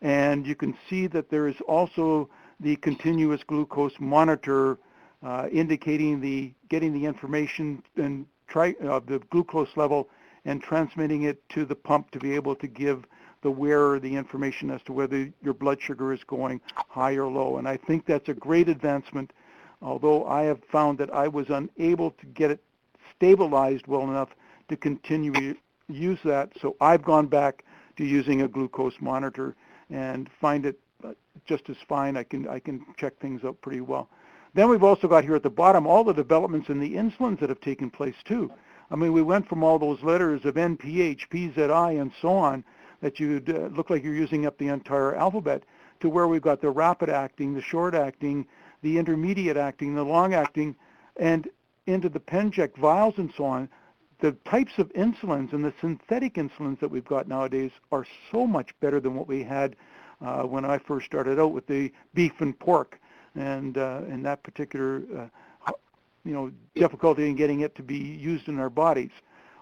And you can see that there is also the continuous glucose monitor indicating getting the information and the glucose level and transmitting it to the pump to be able to give the wearer the information as to whether your blood sugar is going high or low. And I think that's a great advancement, although I have found that I was unable to get it stabilized well enough to continue to use that. So I've gone back to using a glucose monitor and find it just as fine. I can check things out pretty well. Then we've also got here at the bottom all the developments in the insulins that have taken place too. I mean, we went from all those letters of NPH, PZI, and so on that you'd look like you're using up the entire alphabet to where we've got the rapid acting, the short acting, the intermediate acting, the long acting, and into the Penject vials and so on. The types of insulins and the synthetic insulins that we've got nowadays are so much better than what we had when I first started out with the beef and pork, and that particular difficulty in getting it to be used in our bodies.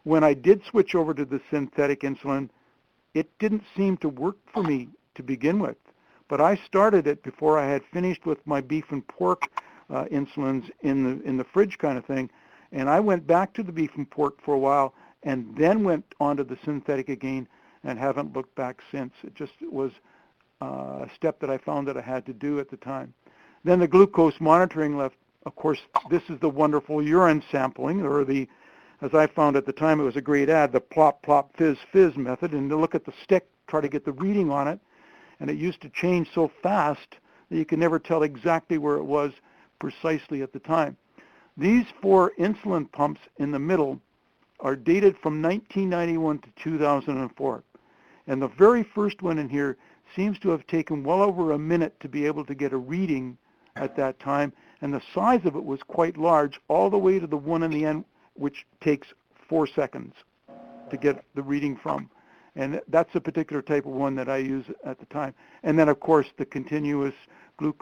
When I did switch over to the synthetic insulin, it didn't seem to work for me to begin with, but I started it before I had finished with my beef and pork insulins in the fridge kind of thing, and I went back to the beef and pork for a while and then went on to the synthetic again and haven't looked back since. It just was a step that I found that I had to do at the time. Then the glucose monitoring left. Of course, this is the wonderful urine sampling, or the, as I found at the time, it was a great ad, the plop, plop, fizz, fizz method, and to look at the stick, try to get the reading on it, and it used to change so fast that you could never tell exactly where it was precisely at the time. These 4 insulin pumps in the middle are dated from 1991 to 2004, and the very first one in here seems to have taken well over a minute to be able to get a reading at that time, and the size of it was quite large, all the way to the one in the end, which takes 4 seconds to get the reading from. And that's a particular type of one that I use at the time. And then, of course, the continuous blood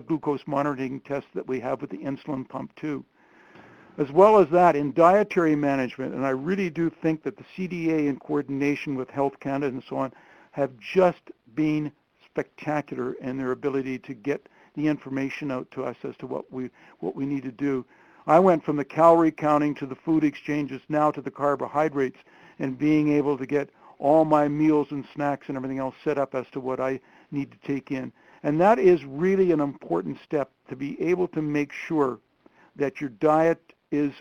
glucose monitoring test that we have with the insulin pump, too. As well as that, in dietary management, and I really do think that the CDA, in coordination with Health Canada and so on, have just been spectacular in their ability to get the information out to us as to what we need to do. I went from the calorie counting to the food exchanges now to the carbohydrates, and being able to get all my meals and snacks and everything else set up as to what I need to take in. And that is really an important step, to be able to make sure that your diet is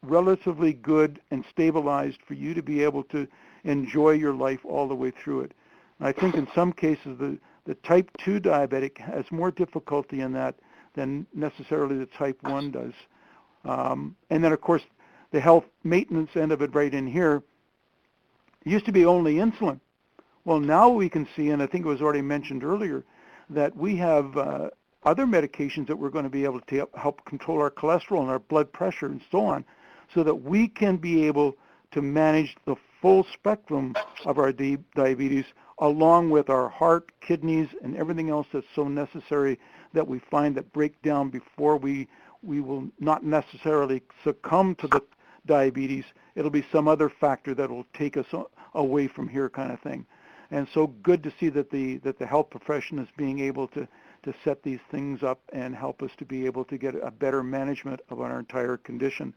relatively good and stabilized for you to be able to enjoy your life all the way through it. And I think in some cases the type 2 diabetic has more difficulty in that than necessarily the type 1 does. And then, of course, the health maintenance end of it right in here used to be only insulin. Well, now we can see, and I think it was already mentioned earlier, that we have other medications that we're going to be able to help control our cholesterol and our blood pressure and so on, so that we can be able to manage the full spectrum of our diabetes, along with our heart, kidneys, and everything else that's so necessary that we find that break down before we will not necessarily succumb to the diabetes. It'll be some other factor that will take us away from here, kind of thing. And so good to see that the health profession is being able to set these things up and help us to be able to get a better management of our entire condition.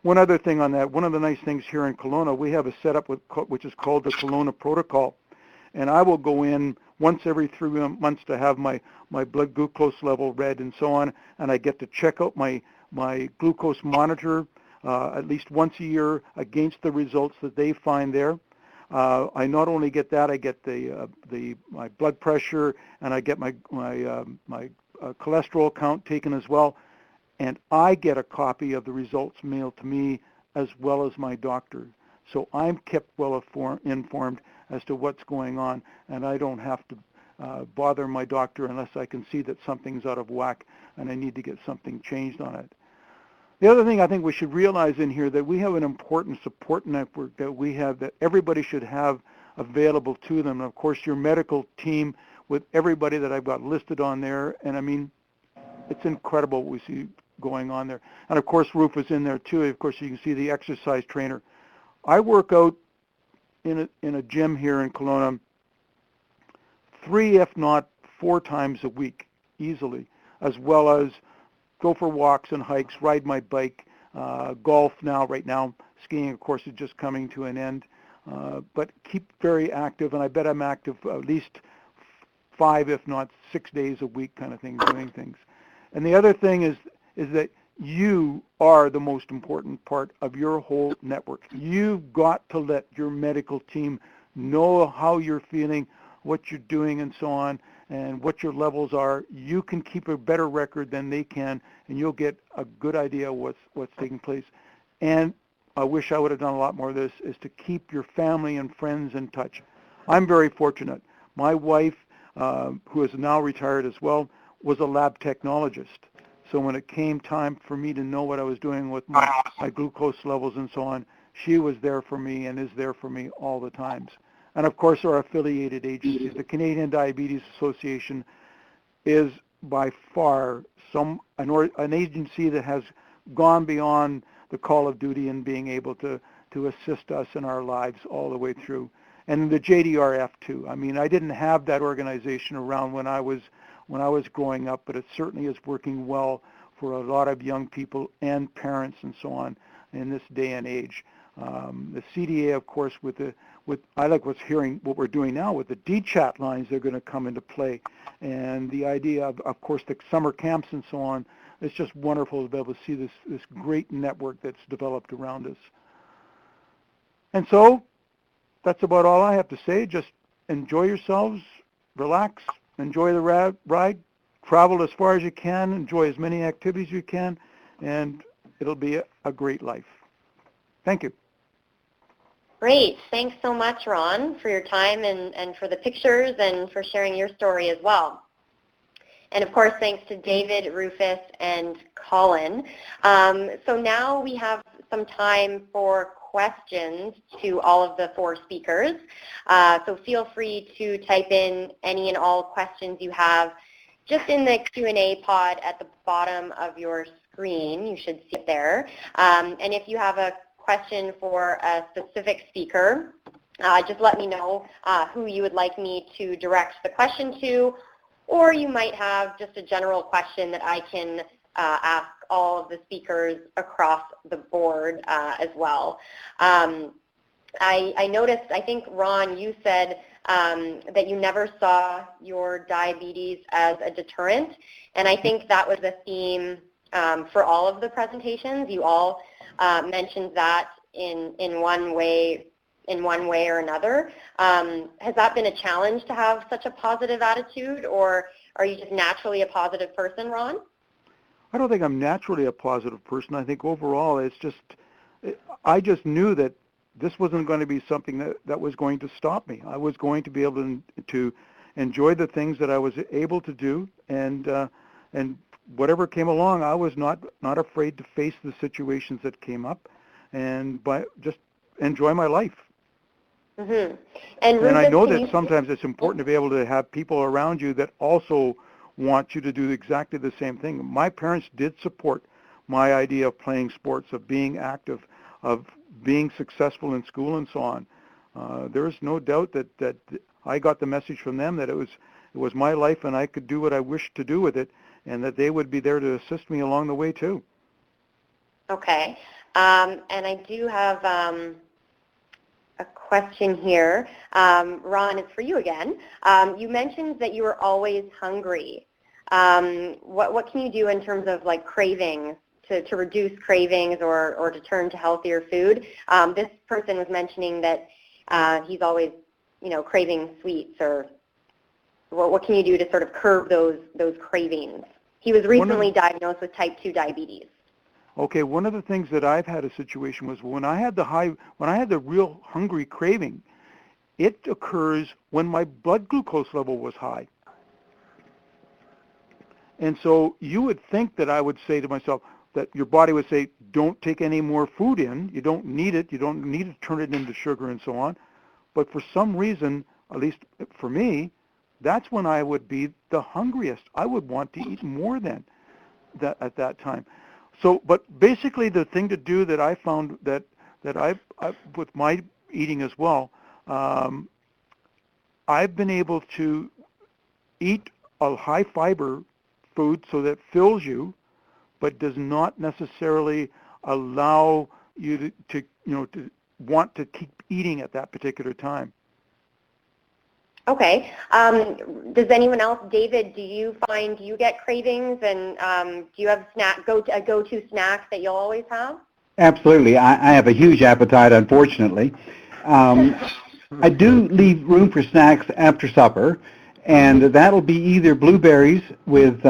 One other thing on that, one of the nice things here in Kelowna, we have a setup which is called the Kelowna Protocol. And I will go in once every 3 months to have my blood glucose level read and so on, and I get to check out my glucose monitor at least once a year against the results that they find there. I not only get that, I get my blood pressure, and I get my cholesterol count taken as well, and I get a copy of the results mailed to me as well as my doctor. So I'm kept well informed as to what's going on, and I don't have to bother my doctor unless I can see that something's out of whack and I need to get something changed on it. The other thing I think we should realize in here, that we have an important support network that we have, that everybody should have available to them. And of course, your medical team with everybody that I've got listed on there, and I mean, it's incredible what we see going on there. And of course, Rufus in there too. Of course, you can see the exercise trainer. I work out in a gym here in Kelowna 3, if not 4 times a week easily, as well as go for walks and hikes, ride my bike, golf right now. Skiing, of course, is just coming to an end. But keep very active, and I bet I'm active at least 5, if not 6 days a week kind of thing, doing things. And the other thing is that you are the most important part of your whole network. You've got to let your medical team know how you're feeling, what you're doing, and so on, and what your levels are. You can keep a better record than they can, and you'll get a good idea of what's taking place. And I wish I would have done a lot more of this, is to keep your family and friends in touch. I'm very fortunate. My wife, who is now retired as well, was a lab technologist. So when it came time for me to know what I was doing with my glucose levels and so on, she was there for me and is there for me all the times. And of course, our affiliated agencies, the Canadian Diabetes Association is by far an agency that has gone beyond the call of duty and being able to assist us in our lives all the way through. And the JDRF too. I mean, I didn't have that organization around when I was growing up, but it certainly is working well for a lot of young people and parents and so on in this day and age. The CDA, of course, I like what we're doing now with the D-chat lines. They're going to come into play, and the idea of course, the summer camps and so on. It's just wonderful to be able to see this great network that's developed around us. And so that's about all I have to say. Just enjoy yourselves, relax, enjoy the ride, travel as far as you can, enjoy as many activities you can, and it'll be a great life. Thank you. Great. Thanks so much, Ron, for your time and for the pictures and for sharing your story as well. And of course, thanks to David, Rufus, and Colin. So now we have some time for questions to all of the 4 speakers. So feel free to type in any and all questions you have just in the Q&A pod at the bottom of your screen. You should see it there. And if you have a question for a specific speaker, just let me know who you would like me to direct the question to, or you might have just a general question that I can ask all of the speakers across the board as well. I noticed, I think, Ron, you said that you never saw your diabetes as a deterrent, and I think that was a theme for all of the presentations. You all mentioned that in one way or another. Has that been a challenge to have such a positive attitude, or are you just naturally a positive person, Ron? I don't think I'm naturally a positive person. I think overall I just knew that this wasn't going to be something that was going to stop me. I was going to be able to enjoy the things that I was able to do, and whatever came along, I was not afraid to face the situations that came up, and just enjoy my life. Mm-hmm. And I know that sometimes it's important to be able to have people around you that also want you to do exactly the same thing. My parents did support my idea of playing sports, of being active, of being successful in school and so on. There is no doubt that I got the message from them that it was my life and I could do what I wished to do with it, and that they would be there to assist me along the way too. Okay. And I do have a question here. Ron, it's for you again. You mentioned that you were always hungry. What can you do in terms of like cravings to reduce cravings or to turn to healthier food? This person was mentioning that he's always, craving sweets, or what can you do to sort of curb those cravings? He was recently diagnosed with type 2 diabetes. Okay, one of the things that I've had a situation was when I had the real hungry craving, it occurs when my blood glucose level was high. And so you would think that I would say to myself that your body would say, don't take any more food in, you don't need it, you don't need to turn it into sugar and so on. But for some reason, at least for me, that's when I would be the hungriest. I would want to eat more at that time. So, but basically the thing to do that I found that I with my eating as well, I've been able to eat a high fiber food so that fills you, but does not necessarily allow you to want to keep eating at that particular time. Okay. Does anyone else, David, do you find you get cravings, and do you have a go-to snack that you'll always have? Absolutely. I have a huge appetite, unfortunately. I do leave room for snacks after supper, and that'll be either blueberries with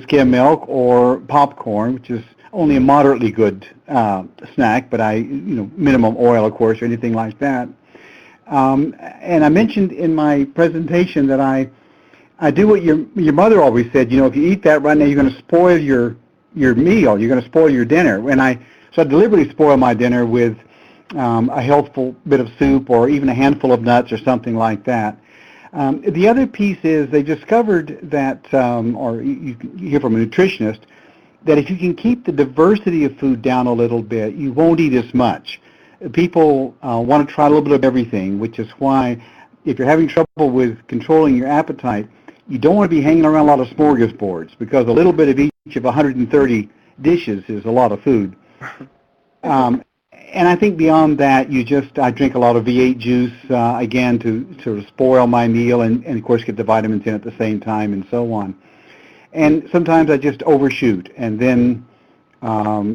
skim milk or popcorn, which is only a moderately good snack, but minimum oil, of course, or anything like that. And I mentioned in my presentation that I do what your mother always said. If you eat that right now, you're going to spoil your meal. You're going to spoil your dinner. So I deliberately spoil my dinner with a healthful bit of soup or even a handful of nuts or something like that. The other piece is they discovered that, or you can hear from a nutritionist, that if you can keep the diversity of food down a little bit, you won't eat as much. People want to try a little bit of everything, which is why if you're having trouble with controlling your appetite, you don't want to be hanging around a lot of smorgasbords, because a little bit of each of 130 dishes is a lot of food. And I think beyond that, I drink a lot of V8 juice, again, to sort of spoil my meal and, of course, get the vitamins in at the same time and so on. And sometimes I just overshoot, and then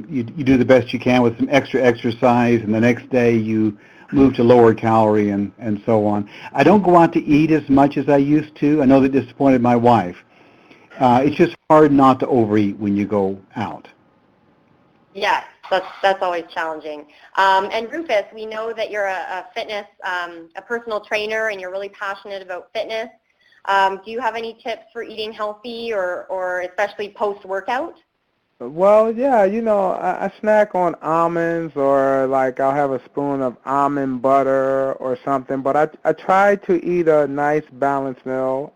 you do the best you can with some extra exercise, and the next day you move to lower calorie and so on. I don't go out to eat as much as I used to. I know that disappointed my wife. It's just hard not to overeat when you go out. Yes, that's always challenging. And Rufus, we know that you're a fitness, a personal trainer, and you're really passionate about fitness. Do you have any tips for eating healthy or especially post-workout? Well, yeah, I snack on almonds, or like I'll have a spoon of almond butter or something, but I try to eat a nice balanced meal,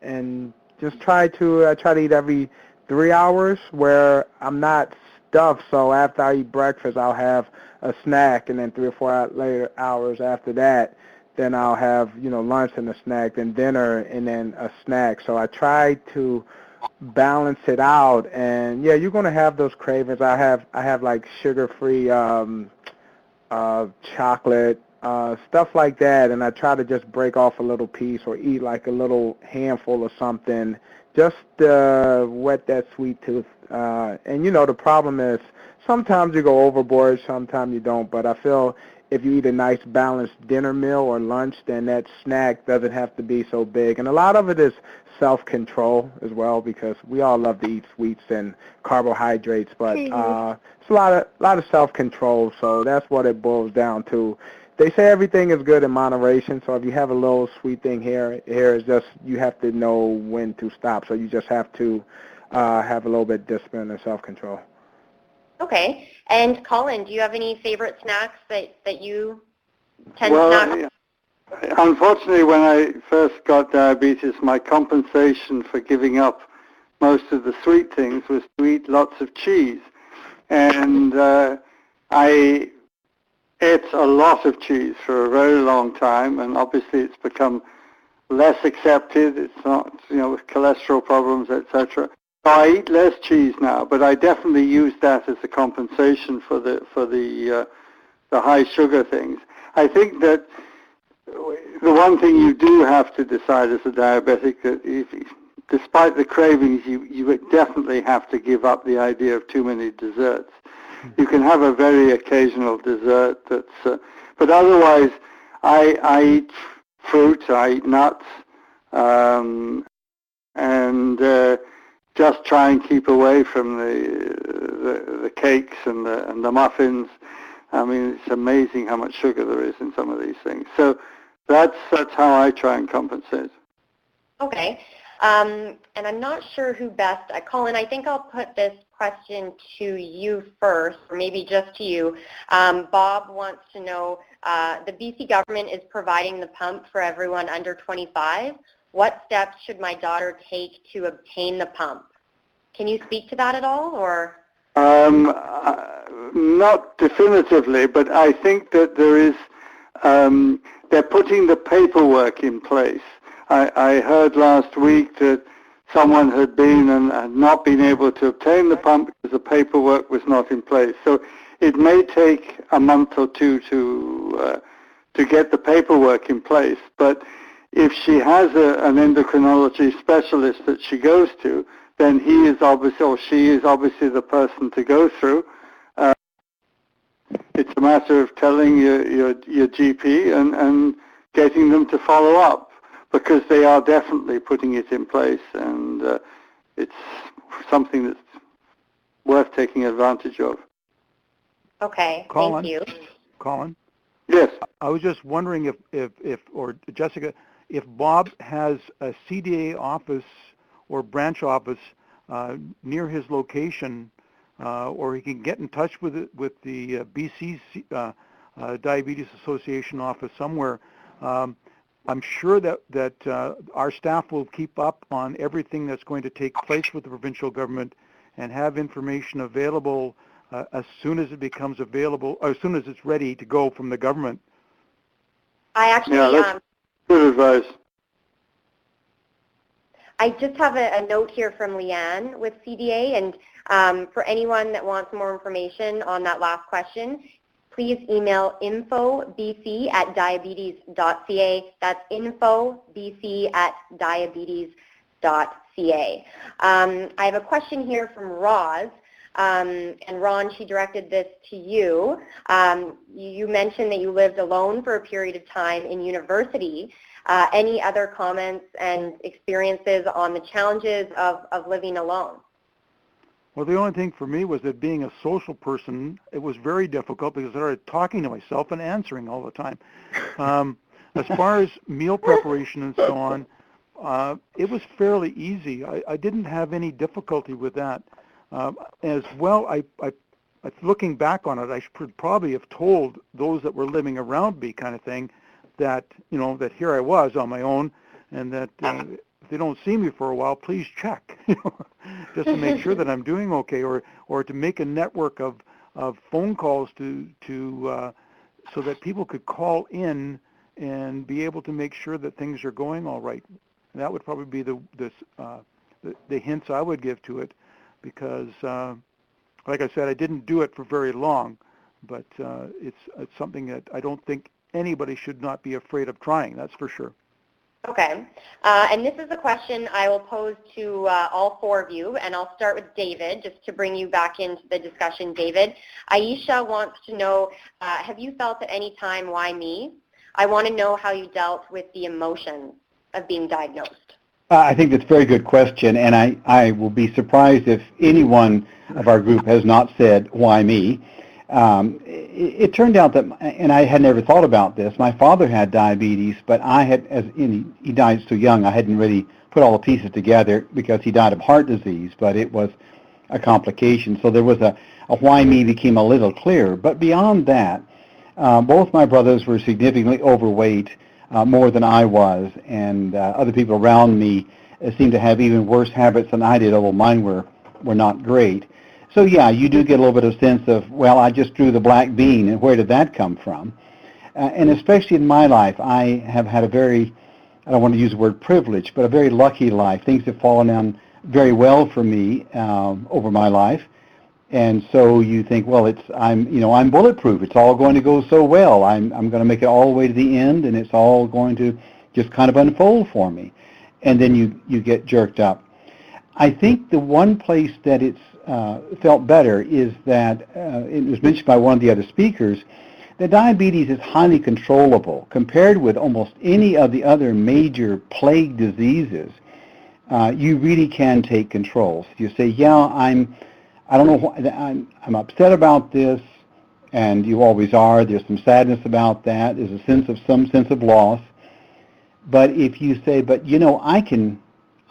and just try to eat every 3 hours where I'm not stuffed. So after I eat breakfast, I'll have a snack, and then 3 or 4 hours after that, then I'll have, lunch and a snack, then dinner, and then a snack. So I try to balance it out, and yeah, you're going to have those cravings. I have like sugar-free chocolate, stuff like that, and I try to just break off a little piece or eat like a little handful or something, just whet that sweet tooth. And the problem is sometimes you go overboard, sometimes you don't, but I feel if you eat a nice balanced dinner meal or lunch, then that snack doesn't have to be so big. And a lot of it is self-control as well, because we all love to eat sweets and carbohydrates, but it's a lot of self-control. So that's what it boils down to. They say everything is good in moderation, so if you have a little sweet thing here is just you have to know when to stop. So you just have to have a little bit of discipline and self-control. Okay. And Colin, do you have any favorite snacks that you tend to snack? Yeah. Unfortunately, when I first got diabetes, my compensation for giving up most of the sweet things was to eat lots of cheese. And I ate a lot of cheese for a very long time, and obviously it's become less accepted. It's not, with cholesterol problems, etc. So I eat less cheese now, but I definitely use that as a compensation for the high sugar things. I think that the one thing you do have to decide as a diabetic, that despite the cravings, you would definitely have to give up the idea of too many desserts. You can have a very occasional dessert, but otherwise I eat fruit, I eat nuts, and just try and keep away from the cakes and the muffins. I mean, it's amazing how much sugar there is in some of these things. So that's how I try and compensate. Okay. And I'm not sure who best. Colin, I think I'll put this question to you first, or maybe just to you. Bob wants to know, the BC government is providing the pump for everyone under 25. What steps should my daughter take to obtain the pump? Can you speak to that at all, or? Not definitively, but I think that there is, they're putting the paperwork in place. I heard last week that someone had been and had not been able to obtain the pump because the paperwork was not in place. So it may take a month or two to get the paperwork in place. But if she has an endocrinology specialist that she goes to, then he is obviously, or she is obviously the person to go through. It's a matter of telling your GP and getting them to follow up, because they are definitely putting it in place, and it's something that's worth taking advantage of. Okay, Colin, thank you. Colin? Yes. I was just wondering if or Jessica, if Bob has a CDA office or branch office near his location, or he can get in touch with the BC Diabetes Association office somewhere. I'm sure that our staff will keep up on everything that's going to take place with the provincial government and have information available as soon as it becomes available, or as soon as it's ready to go from the government. I actually, that's good advice. I just have a note here from Leanne with CDA, and for anyone that wants more information on that last question, please email info.bc@diabetes.ca. That's info.bc@diabetes.ca. I have a question here from Roz. And Ron, she directed this to you. You mentioned that you lived alone for a period of time in university. Any other comments and experiences on the challenges of living alone? Well, the only thing for me was that being a social person, it was very difficult because I started talking to myself and answering all the time. As far as meal preparation and so on, it was fairly easy. I didn't have any difficulty with that. As well, looking back on it, I should probably have told those that were living around me, kind of thing, that that here I was on my own, and that if they don't see me for a while, please check, just to make sure that I'm doing okay, or to make a network of phone calls to so that people could call in and be able to make sure that things are going all right. And that would probably be the hints I would give to it. Because, like I said, I didn't do it for very long, but it's something that I don't think anybody should not be afraid of trying, that's for sure. Okay, and this is a question I will pose to all four of you, and I'll start with David, just to bring you back into the discussion, David. Aisha wants to know, have you felt at any time, why me? I want to know how you dealt with the emotions of being diagnosed. I think that's a very good question, and I will be surprised if anyone of our group has not said, why me? It turned out that, and I had never thought about this, my father had diabetes, but he died so young, I hadn't really put all the pieces together because he died of heart disease, but it was a complication. So there was a why me became a little clearer. But beyond that, both my brothers were significantly overweight, more than I was, and other people around me seemed to have even worse habits than I did, although mine were not great. So yeah, you do get a little bit of sense of, well, I just drew the black bean, and where did that come from? And especially in my life, I have had a very, I don't want to use the word privilege, but a very lucky life. Things have fallen down very well for me over my life. And so you think, well, I'm bulletproof. It's all going to go so well. I'm going to make it all the way to the end, and it's all going to just kind of unfold for me. And then you get jerked up. I think the one place that it's felt better is that it was mentioned by one of the other speakers that diabetes is highly controllable compared with almost any of the other major plague diseases. You really can take control. You say, yeah, I don't know why, I'm upset about this, and you always are. There's some sadness about that. There's some sense of loss. But if you say, but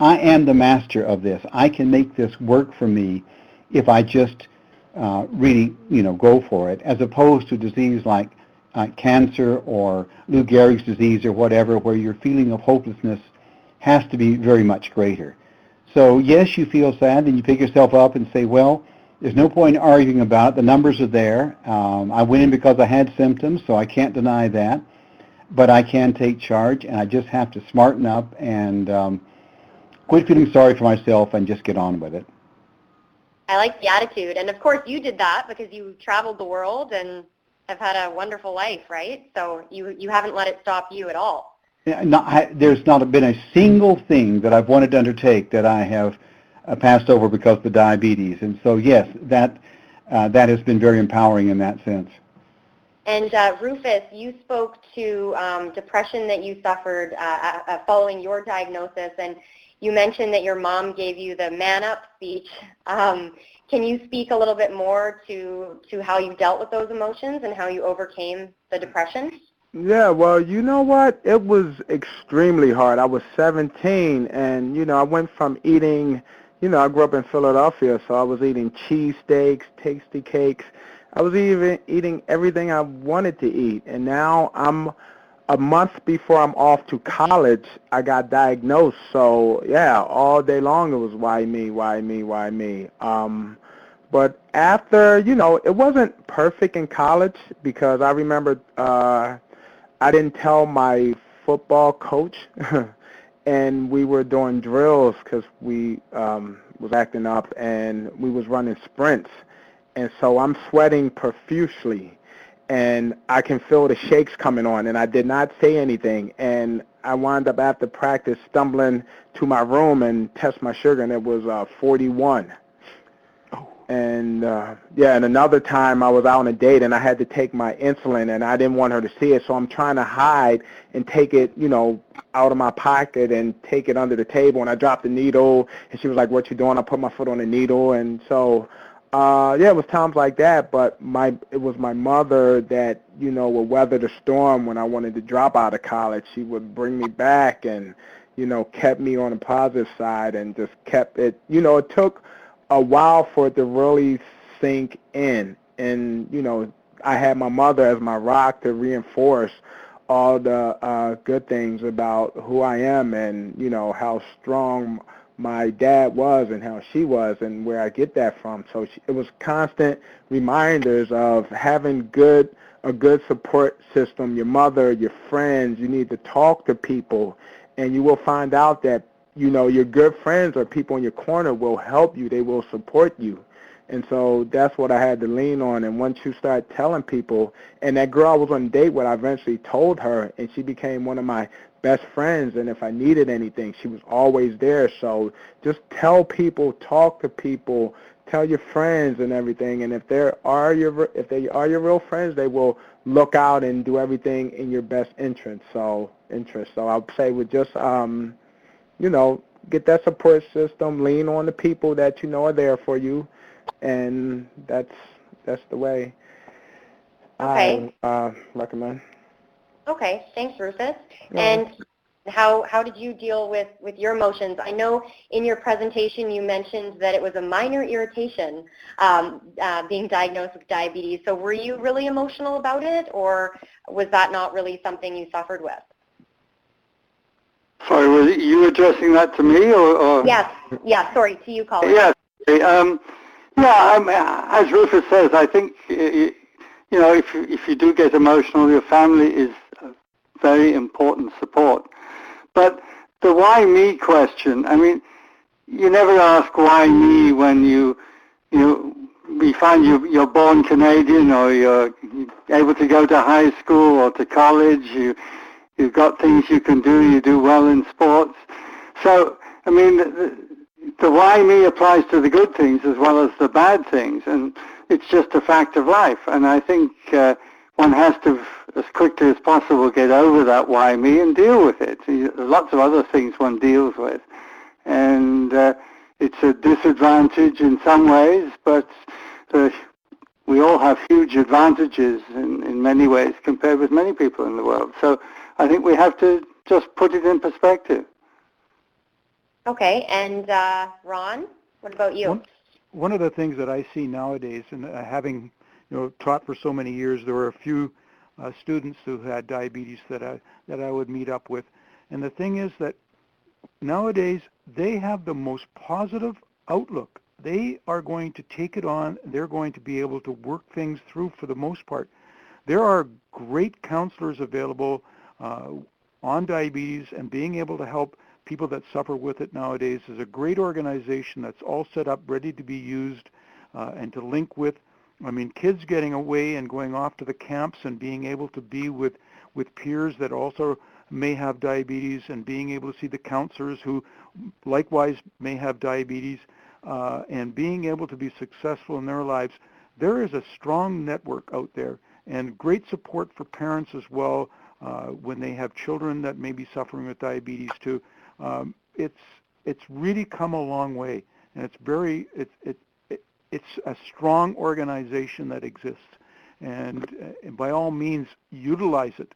I am the master of this. I can make this work for me if I just really, go for it, as opposed to disease like cancer or Lou Gehrig's disease or whatever, where your feeling of hopelessness has to be very much greater. So yes, you feel sad, and you pick yourself up and say, well, there's no point in arguing about it. The numbers are there. I went in because I had symptoms, so I can't deny that. but I can take charge, and I just have to smarten up and quit feeling sorry for myself and just get on with it. I like the attitude. And of course you did that because you traveled the world and have had a wonderful life, right? So you haven't let it stop you at all. Yeah, there's not been a single thing that I've wanted to undertake that I have passed over because of the diabetes. And so, yes, that has been very empowering in that sense. And Rufus, you spoke to depression that you suffered following your diagnosis, and you mentioned that your mom gave you the man up speech. Can you speak a little bit more to how you dealt with those emotions and how you overcame the depression? Yeah, well, you know what? It was extremely hard. I was 17, and, I went from eating, I grew up in Philadelphia, so I was eating cheesesteaks, tasty cakes. I was even eating everything I wanted to eat, and now I'm a month before I'm off to college, I got diagnosed. So, yeah, all day long it was why me, why me, why me. But after, it wasn't perfect in college because I remember I didn't tell my football coach, and we were doing drills because we was acting up, and we was running sprints. And so I'm sweating profusely, and I can feel the shakes coming on, and I did not say anything. And I wound up after practice stumbling to my room and test my sugar, and it was 41. And, and another time I was out on a date, and I had to take my insulin, and I didn't want her to see it, so I'm trying to hide and take it, out of my pocket and take it under the table, and I dropped the needle, and she was like, what you doing? I put my foot on the needle, and so, it was times like that, but it was my mother that, would weather the storm when I wanted to drop out of college. She would bring me back and, kept me on the positive side and just kept it, it took a while for it to really sink in. And, I had my mother as my rock to reinforce all the good things about who I am and, how strong my dad was and how she was and where I get that from. So it was constant reminders of having a good support system, your mother, your friends. You need to talk to people, and you will find out that your good friends or people in your corner will help you. They will support you. And so that's what I had to lean on. And once you start telling people, and that girl I was on a date with, I eventually told her, and she became one of my best friends. And if I needed anything, she was always there. So just tell people, talk to people, tell your friends and everything. And if they are your real friends, they will look out and do everything in your best interest. So I'll say with just get that support system, lean on the people that are there for you, and that's the way I recommend. Okay, thanks, Rufus. Yeah. And how did you deal with your emotions? I know in your presentation you mentioned that it was a minor irritation being diagnosed with diabetes. So were you really emotional about it, or was that not really something you suffered with? Sorry, were you addressing that to me, or? Yes, sorry, to you, Colin. Yes. As Rufus says, I think, if you do get emotional, your family is a very important support. But the why me question, I mean, you never ask why me when we find you're born Canadian, or you're able to go to high school or to college, you've got things you can do, you do well in sports. So, I mean, the why me applies to the good things as well as the bad things, and it's just a fact of life. And I think one has to, as quickly as possible, get over that why me and deal with it. There's lots of other things one deals with, and it's a disadvantage in some ways, but we all have huge advantages in many ways compared with many people in the world. So I think we have to just put it in perspective. Okay, and Ron, what about you? One of the things that I see nowadays, and having taught for so many years, there were a few students who had diabetes that I would meet up with, and the thing is that nowadays they have the most positive outlook. They are going to take it on. They're going to be able to work things through for the most part. There are great counselors available on diabetes and being able to help people that suffer with it nowadays is a great organization that's all set up, ready to be used, and to link with, I mean, kids getting away and going off to the camps and being able to be with peers that also may have diabetes, and being able to see the counselors who likewise may have diabetes, and being able to be successful in their lives. There is a strong network out there, and great support for parents as well when they have children that may be suffering with diabetes too. It's really come a long way, and it's a strong organization that exists, and by all means utilize it.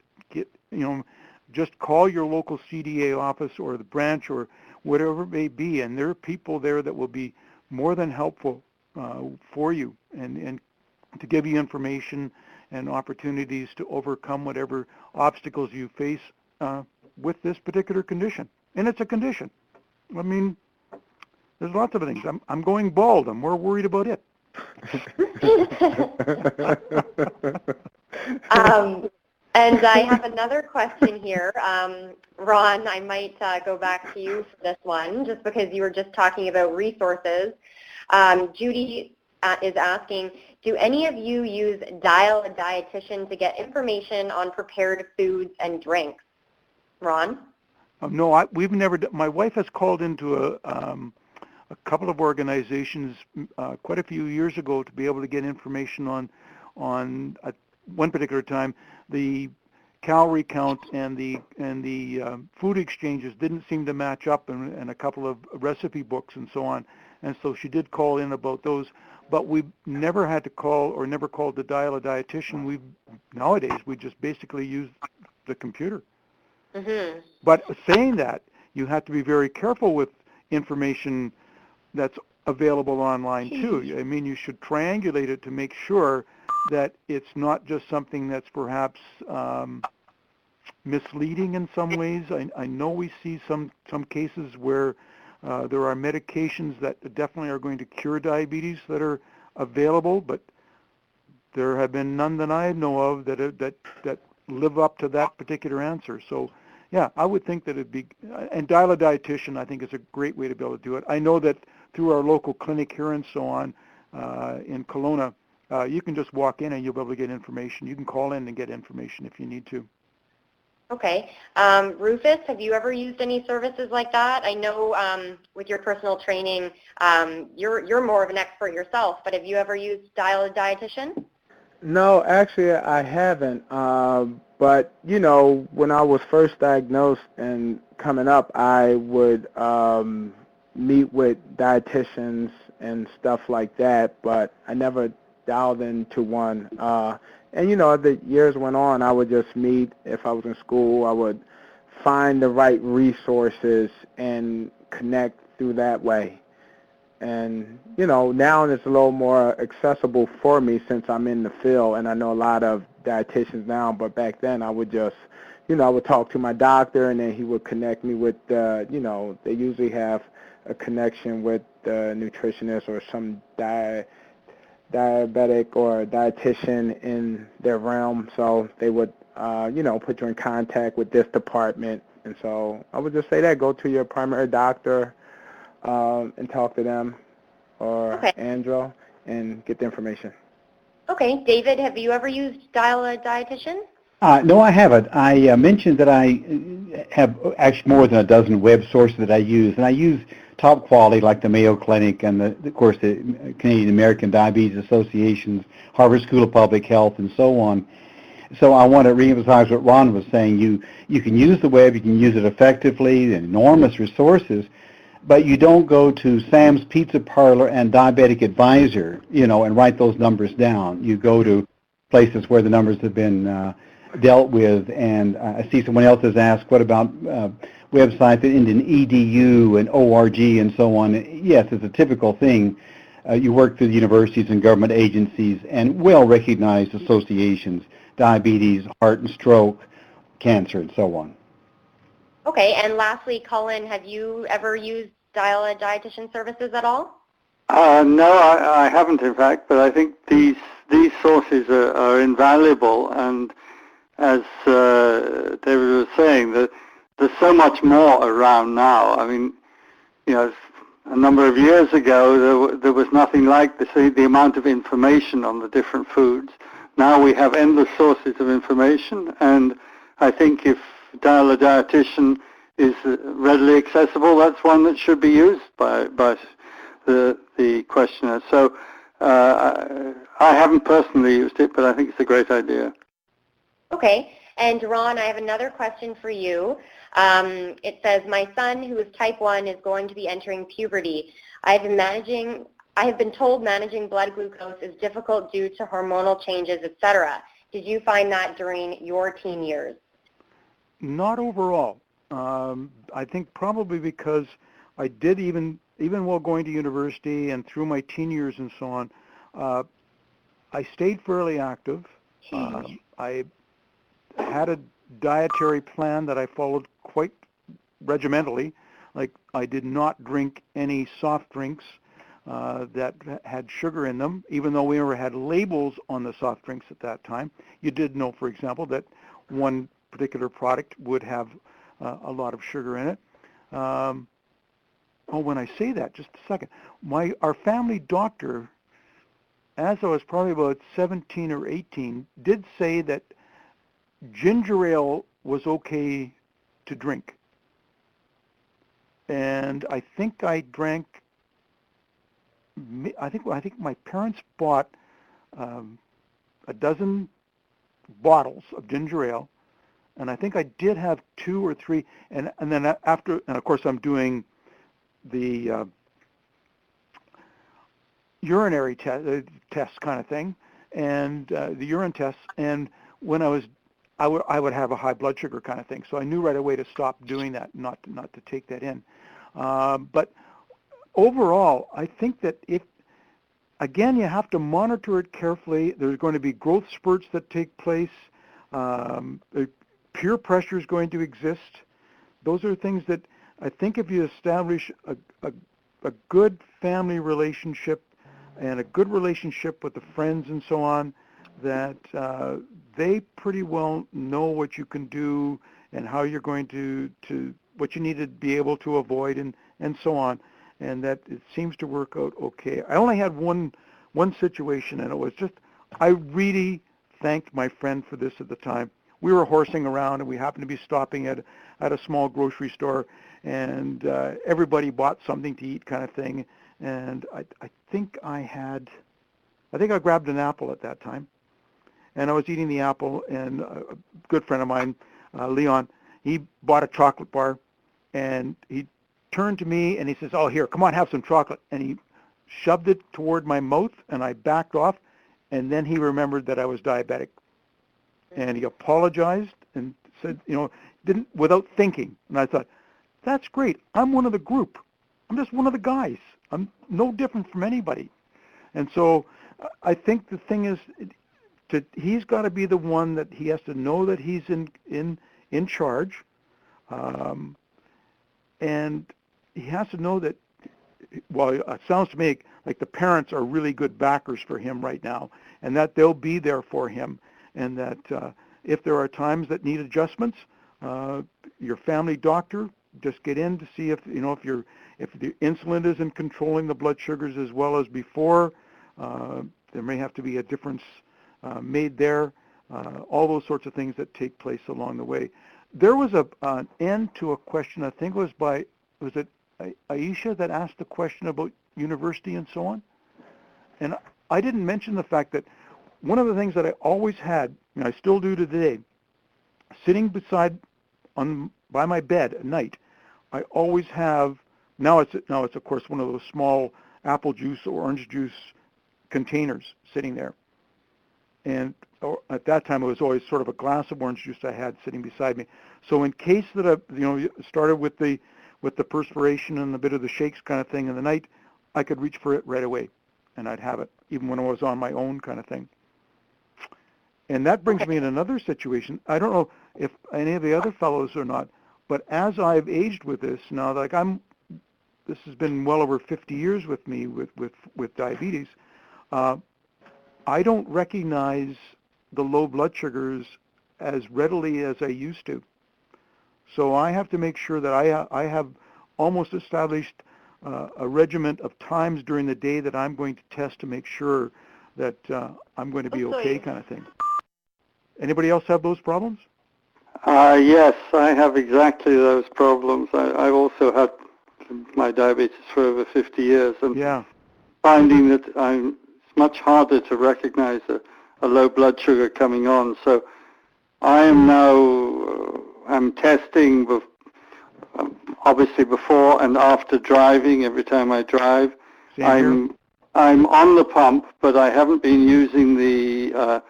Just call your local CDA office or the branch or whatever it may be, and there are people there that will be more than helpful for you and to give you information and opportunities to overcome whatever obstacles you face with this particular condition. And it's a condition. I mean, there's lots of things. I'm going bald. I'm more worried about it. And I have another question here. Ron, I might go back to you for this one, just because you were just talking about resources. Judy is asking, do any of you use Dial a Dietitian to get information on prepared foods and drinks? Ron? No, we've never. My wife has called into a couple of organizations quite a few years ago to be able to get information on one particular time. The calorie count and the food exchanges didn't seem to match up, and a couple of recipe books and so on. And so she did call in about those, but we've never had to call or never called to Dial a Dietitian. Nowadays we just basically use the computer. Mm-hmm. But saying that, you have to be very careful with information that's available online too. I mean, you should triangulate it to make sure that it's not just something that's perhaps misleading in some ways. I know we see some cases where there are medications that definitely are going to cure diabetes that are available, but there have been none that I know of that live up to that particular answer. So, yeah, I would think that it'd be, and Dial a Dietitian, I think, is a great way to be able to do it. I know that through our local clinic here and so on in Kelowna, you can just walk in and you'll be able to get information. You can call in and get information if you need to. Okay. Rufus, have you ever used any services like that? I know with your personal training, you're more of an expert yourself, but have you ever used Dial a Dietitian? No, actually, I haven't. But, you know, when I was first diagnosed and coming up, I would meet with dietitians and stuff like that, but I never dialed into one. And, you know, as the years went on, I would just meet. If I was in school, I would find the right resources and connect through that way. And, you know, now it's a little more accessible for me since I'm in the field, and I know a lot of dietitians now, but back then I would just, you know, I would talk to my doctor, and then he would connect me with, you know, they usually have a connection with the nutritionist or some diabetic or dietitian in their realm, so they would, you know, put you in contact with this department. And so I would just say that, go to your primary doctor and talk to them or Andrew and get the information. Okay. David, have you ever used Dial a Dietitian? No, I haven't. I mentioned that I have actually more than a dozen web sources that I use, and I use top quality like the Mayo Clinic and, of course, the Canadian American Diabetes Association's, Harvard School of Public Health, and so on. So I want to reemphasize what Ron was saying. You can use the web, you can use it effectively, enormous resources, but you don't go to Sam's Pizza Parlor and Diabetic Advisor, you know, and write those numbers down. You go to places where the numbers have been dealt with, and I see someone else has asked, what about websites that end in edu and org and so on? Yes, it's a typical thing. You work through the universities and government agencies and well-recognized associations, diabetes, heart and stroke, cancer, and so on. Okay, and lastly, Colin, have you ever used Dial a Dietitian services at all? No, I haven't, in fact, but I think these sources are invaluable, and as David was saying, that there's so much more around now. I mean, you know, a number of years ago, there was nothing like this, the amount of information on the different foods. Now we have endless sources of information, and I think if a dietitian is readily accessible, that's one that should be used by the questioner. So I haven't personally used it, but I think it's a great idea. Okay, and Ron, I have another question for you. It says, my son, who is type 1, is going to be entering puberty. I have been told managing blood glucose is difficult due to hormonal changes, etc. Did you find that during your teen years? Not overall. I think probably because I did, even while going to university and through my teen years and so on, I stayed fairly active. I had a dietary plan that I followed quite regimentally. Like, I did not drink any soft drinks that had sugar in them, even though we never had labels on the soft drinks at that time. You did know, for example, that one particular product would have a lot of sugar in it. When I say that, just a second, our family doctor, as I was probably about 17 or 18, did say that ginger ale was okay to drink. And I think I drank, I think my parents bought a dozen bottles of ginger ale, and I think I did have 2 or 3, and then after, and of course I'm doing the urinary test kind of thing, and the urine tests, and when I would have a high blood sugar kind of thing, so I knew right away to stop doing that, not to take that in. But overall, I think that again, you have to monitor it carefully. There's going to be growth spurts that take place. Peer pressure is going to exist. Those are things that I think if you establish a good family relationship and a good relationship with the friends and so on, that they pretty well know what you can do and how you're going to what you need to be able to avoid and so on, and that it seems to work out okay. I only had one situation, and it was just, I really thanked my friend for this at the time. We were horsing around, and we happened to be stopping at a small grocery store, and everybody bought something to eat kind of thing, and I think I grabbed an apple at that time, and I was eating the apple, and a good friend of mine, Leon, he bought a chocolate bar, and he turned to me, and he says, "Oh, here, come on, have some chocolate," and he shoved it toward my mouth, and I backed off, and then he remembered that I was diabetic, and he apologized and said, didn't, without thinking, and I thought, that's great. I'm one of the group. I'm just one of the guys. I'm no different from anybody. And so I think the thing is, he's got to be the one that he has to know that he's in charge, and he has to know that, well, it sounds to me like the parents are really good backers for him right now, and that they'll be there for him, and that if there are times that need adjustments, your family doctor, just get in to see if the insulin isn't controlling the blood sugars as well as before. There may have to be a difference made there. All those sorts of things that take place along the way. There was an end to a question. I think was it Aisha that asked the question about university and so on? And I didn't mention the fact that one of the things that I always had, and I still do today, sitting by my bed at night, I always have, now it's of course one of those small apple juice or orange juice containers sitting there. And at that time it was always sort of a glass of orange juice I had sitting beside me. So in case that I started with the perspiration and a bit of the shakes kind of thing in the night, I could reach for it right away, and I'd have it, even when I was on my own kind of thing. And that brings me in another situation. I don't know if any of the other fellows or not, but as I've aged with this now, like this has been well over 50 years with me with diabetes. I don't recognize the low blood sugars as readily as I used to. So I have to make sure that I have almost established a regiment of times during the day that I'm going to test to make sure that I'm going to be okay, kind of thing. Anybody else have those problems? Yes, I have exactly those problems. I've also had my diabetes for over 50 years, and finding that it's much harder to recognize a low blood sugar coming on. So I am now I'm testing obviously before and after driving. Every time I drive, I'm on the pump, but I haven't been using the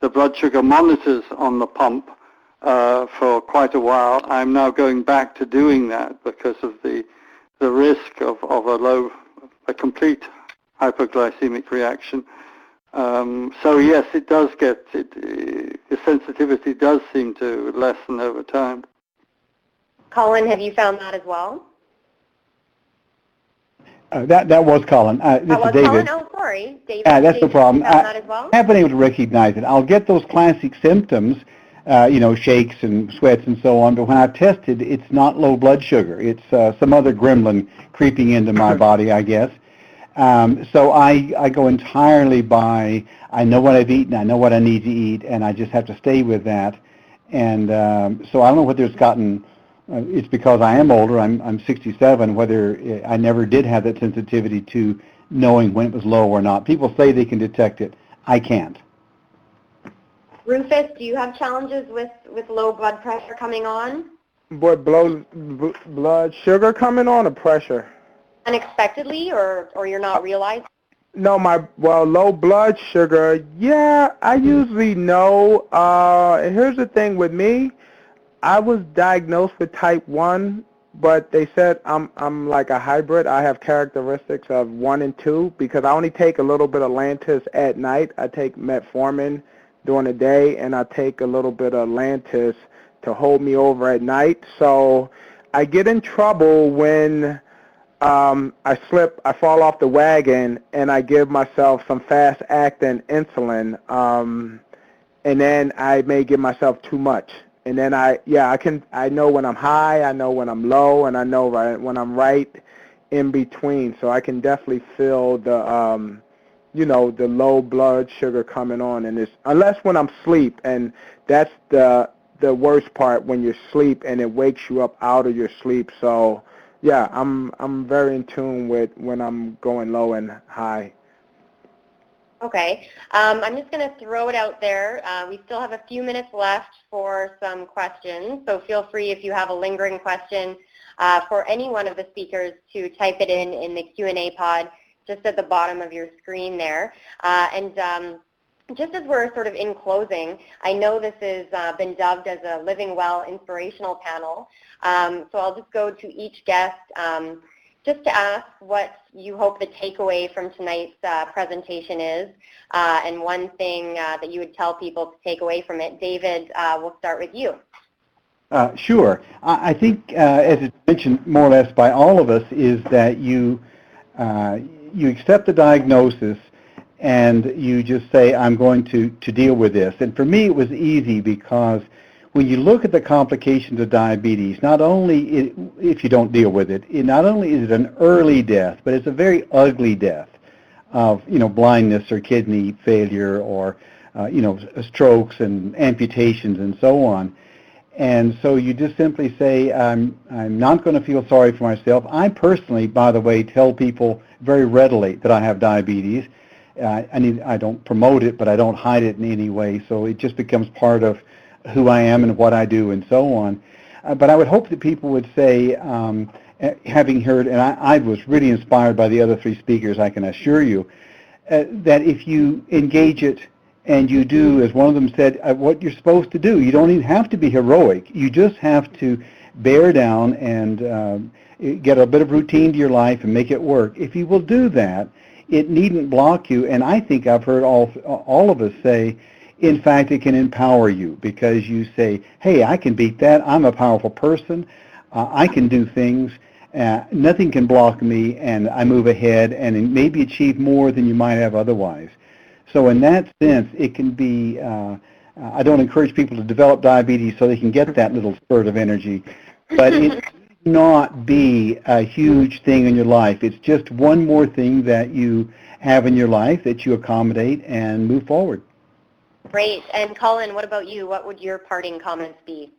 blood sugar monitors on the pump for quite a while. I'm now going back to doing that because of the risk of a complete hypoglycemic reaction. So yes, it does the sensitivity does seem to lessen over time. Colin, have you found that as well? That was Colin. This is David. Colin? Oh, sorry. David. That's no problem. Found that as well? I have been able to recognize it. I'll get those classic symptoms, shakes and sweats and so on, but when I've tested, it's not low blood sugar. It's some other gremlin creeping into my body, I guess. So I go entirely by, I know what I've eaten, I know what I need to eat, and I just have to stay with that. And so I don't know whether it's gotten, it's because I am older, I'm 67, whether I never did have that sensitivity to knowing when it was low or not. People say they can detect it. I can't. Rufus, do you have challenges with low blood pressure coming on? What, blood sugar coming on or pressure? Unexpectedly, or you're not realizing? No, low blood sugar, yeah, I usually know. Here's the thing with me. I was diagnosed with type 1, but they said I'm like a hybrid. I have characteristics of 1 and 2 because I only take a little bit of Lantus at night. I take metformin during the day, and I take a little bit of Lantus to hold me over at night. So I get in trouble when I slip, I fall off the wagon, and I give myself some fast-acting insulin, and then I may give myself too much. And then I know when I'm high, I know when I'm low, and I know when I'm right in between. So I can definitely feel the, the low blood sugar coming on. And it's, unless when I'm asleep, and that's the worst part, when you sleep and it wakes you up out of your sleep. So yeah, I'm very in tune with when I'm going low and high. Okay. I'm just going to throw it out there. We still have a few minutes left for some questions, so feel free if you have a lingering question for any one of the speakers to type it in the Q&A pod just at the bottom of your screen there. Just as we're sort of in closing, I know this has been dubbed as a Living Well inspirational panel, so I'll just go to each guest just to ask what you hope the takeaway from tonight's presentation is, and one thing that you would tell people to take away from it. David, we'll start with you. Sure. I think, as it's mentioned more or less by all of us, is that you accept the diagnosis and you just say, I'm going to deal with this. And for me, it was easy because when you look at the complications of diabetes, not only if you don't deal with it, not only is it an early death, but it's a very ugly death of, blindness or kidney failure or, strokes and amputations and so on. And so you just simply say, I'm not going to feel sorry for myself. I personally, by the way, tell people very readily that I have diabetes. I don't promote it, but I don't hide it in any way. So it just becomes part of who I am and what I do and so on. But I would hope that people would say, having heard, and I was really inspired by the other three speakers, I can assure you, that if you engage it and you do, as one of them said, what you're supposed to do, you don't even have to be heroic. You just have to bear down and get a bit of routine to your life and make it work. If you will do that, it needn't block you. And I think I've heard all of us say, in fact, it can empower you because you say, hey, I can beat that. I'm a powerful person. I can do things. Nothing can block me, and I move ahead and maybe achieve more than you might have otherwise. So in that sense, it can be I don't encourage people to develop diabetes so they can get that little spurt of energy, but it should not be a huge thing in your life. It's just one more thing that you have in your life that you accommodate and move forward. Great. And Colin, what about you? What would your parting comments be?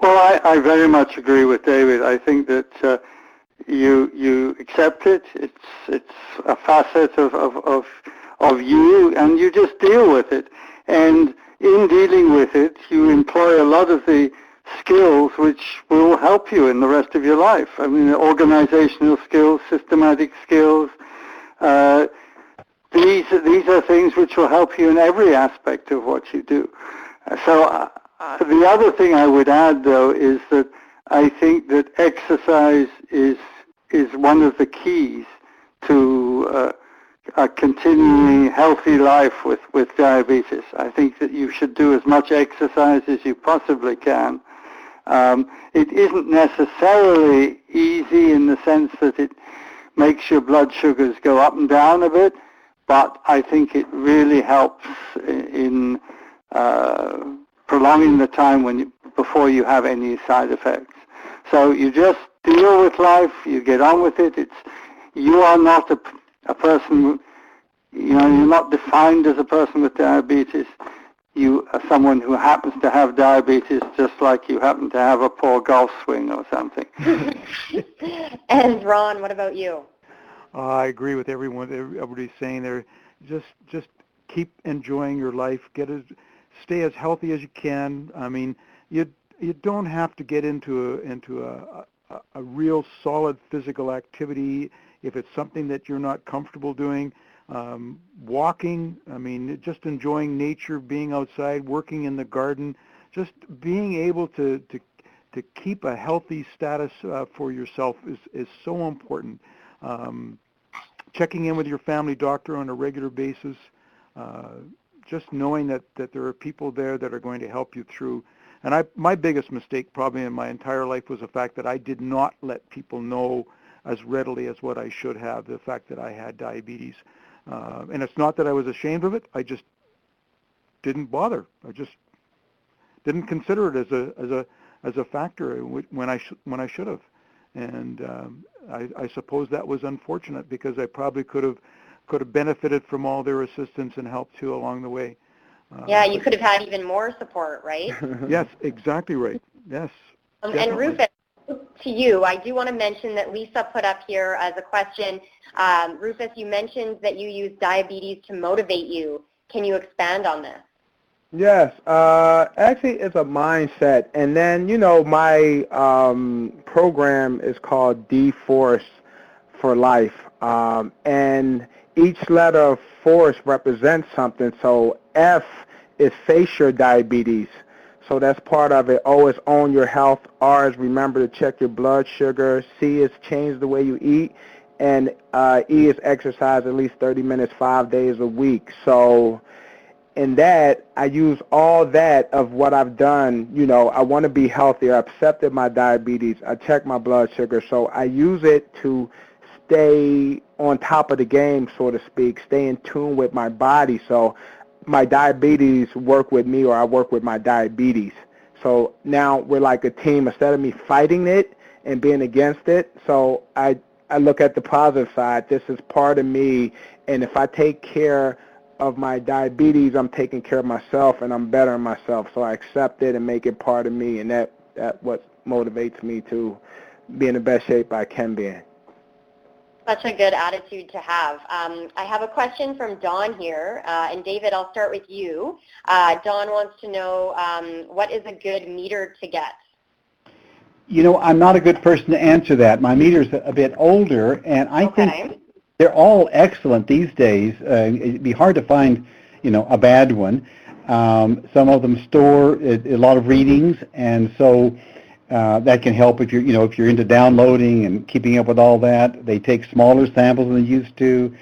Well, I very much agree with David. I think that you accept it. It's a facet of you, and you just deal with it. And in dealing with it, you employ a lot of the skills which will help you in the rest of your life. I mean, organizational skills, systematic skills. These are things which will help you in every aspect of what you do. So the other thing I would add, though, is that I think that exercise is one of the keys to a continuing healthy life with diabetes. I think that you should do as much exercise as you possibly can. It isn't necessarily easy in the sense that it makes your blood sugars go up and down a bit, but I think it really helps in prolonging the time before you have any side effects. So you just deal with life, you get on with it. You are not a person, you're not defined as a person with diabetes. You are someone who happens to have diabetes just like you happen to have a poor golf swing or something. And Ron, what about you? I agree with everybody's saying there. Just keep enjoying your life. Stay as healthy as you can. I mean, you don't have to get into a real solid physical activity if it's something that you're not comfortable doing. Walking, I mean, just enjoying nature, being outside, working in the garden, just being able to keep a healthy status for yourself is so important. Checking in with your family doctor on a regular basis, just knowing that there are people there that are going to help you through. And my biggest mistake probably in my entire life was the fact that I did not let people know as readily as what I should have, the fact that I had diabetes. And it's not that I was ashamed of it. I just didn't bother. I just didn't consider it as a factor when I should have. And I suppose that was unfortunate because I probably could have benefited from all their assistance and help too along the way. Yeah, you could have had even more support, right? Yes, exactly right. Yes. And Rufus, to you, I do want to mention that Lisa put up here as a question. Rufus, you mentioned that you use diabetes to motivate you. Can you expand on this? Yes, actually it's a mindset. And then, my program is called D-Force for Life. And each letter of force represents something. So F is face your diabetes. So that's part of it. O is own your health. R is remember to check your blood sugar. C is change the way you eat. And E is exercise at least 30 minutes, 5 days a week. So in that, I use all that of what I've done. I want to be healthier. I accepted my diabetes. I check my blood sugar. So I use it to stay on top of the game, so to speak, stay in tune with my body. So my diabetes work with me, or I work with my diabetes. So now we're like a team. Instead of me fighting it and being against it, so I look at the positive side. This is part of me, and if I take care of my diabetes, I'm taking care of myself, and I'm bettering myself. So I accept it and make it part of me, and that what motivates me to be in the best shape I can be in. Such a good attitude to have. I have a question from Dawn here, and David, I'll start with you. Dawn wants to know what is a good meter to get? I'm not a good person to answer that. My meter's a bit older, and I think they're all excellent these days. It'd be hard to find, a bad one. Some of them store a lot of readings, and so that can help if you're into downloading and keeping up with all that. They take smaller samples than they used to.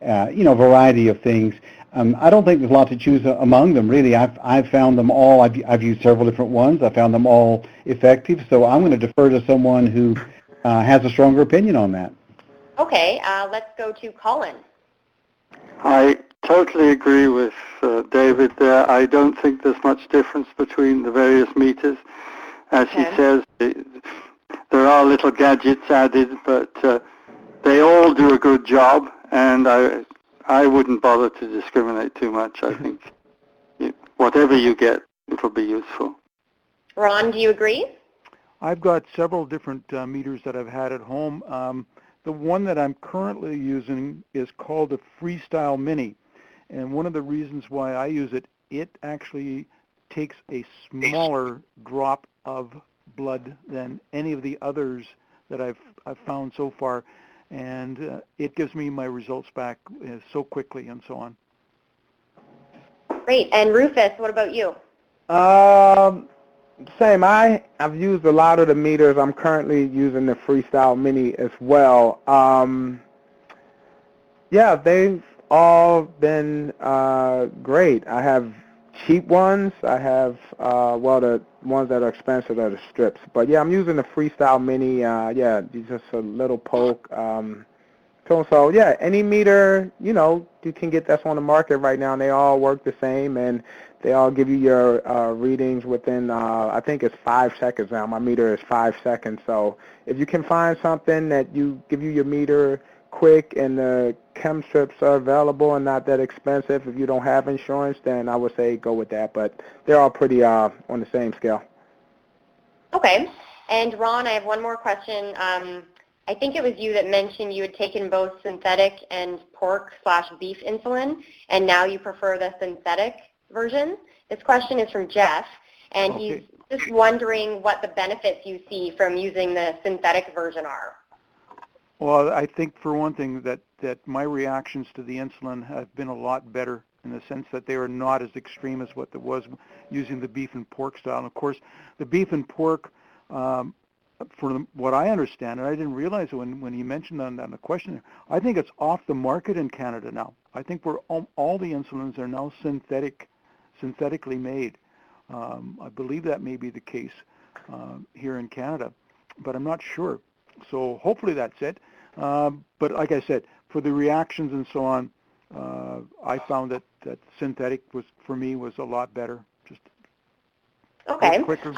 A variety of things. I don't think there's a lot to choose among them, really. I've found them all. I've used several different ones. I found them all effective. So I'm going to defer to someone who has a stronger opinion on that. Okay, let's go to Colin. I totally agree with David there. I don't think there's much difference between the various meters. As he says, there are little gadgets added, but they all do a good job, and I wouldn't bother to discriminate too much. I think whatever you get, it will be useful. Ron, do you agree? I've got several different meters that I've had at home. The one that I'm currently using is called a Freestyle Mini, and one of the reasons why I use it, it actually takes a smaller drop of blood than any of the others that I've found so far, and it gives me my results back so quickly and so on. Great. And Rufus, what about you? Same. I've used a lot of the meters. I'm currently using the Freestyle Mini as well. Yeah, they've all been great. I have cheap ones. I have, well, the ones that are expensive are the strips. But, yeah, I'm using the Freestyle Mini. Yeah, just a little poke. So, yeah, any meter, you know, you can get that's on the market right now, and they all work the same, and they all give you your readings within, I think it's 5 seconds now. My meter is 5 seconds. So if you can find something that give you your meter quick and the chem strips are available and not that expensive, if you don't have insurance, then I would say go with that. But they're all pretty on the same scale. Okay. And Ron, I have one more question. I think it was you that mentioned you had taken both synthetic and pork/beef insulin, and now you prefer the synthetic version. This question is from Jeff, and he's just wondering what the benefits you see from using the synthetic version are. Well, I think for one thing that my reactions to the insulin have been a lot better in the sense that they are not as extreme as what there was using the beef and pork style. And of course, the beef and pork, for what I understand, and I didn't realize it when you mentioned on the question, I think it's off the market in Canada now. I think all the insulins are now synthetically made. I believe that may be the case here in Canada, but I'm not sure. So hopefully that's it. But like I said, for the reactions and so on, I found that synthetic for me was a lot better. Just quicker.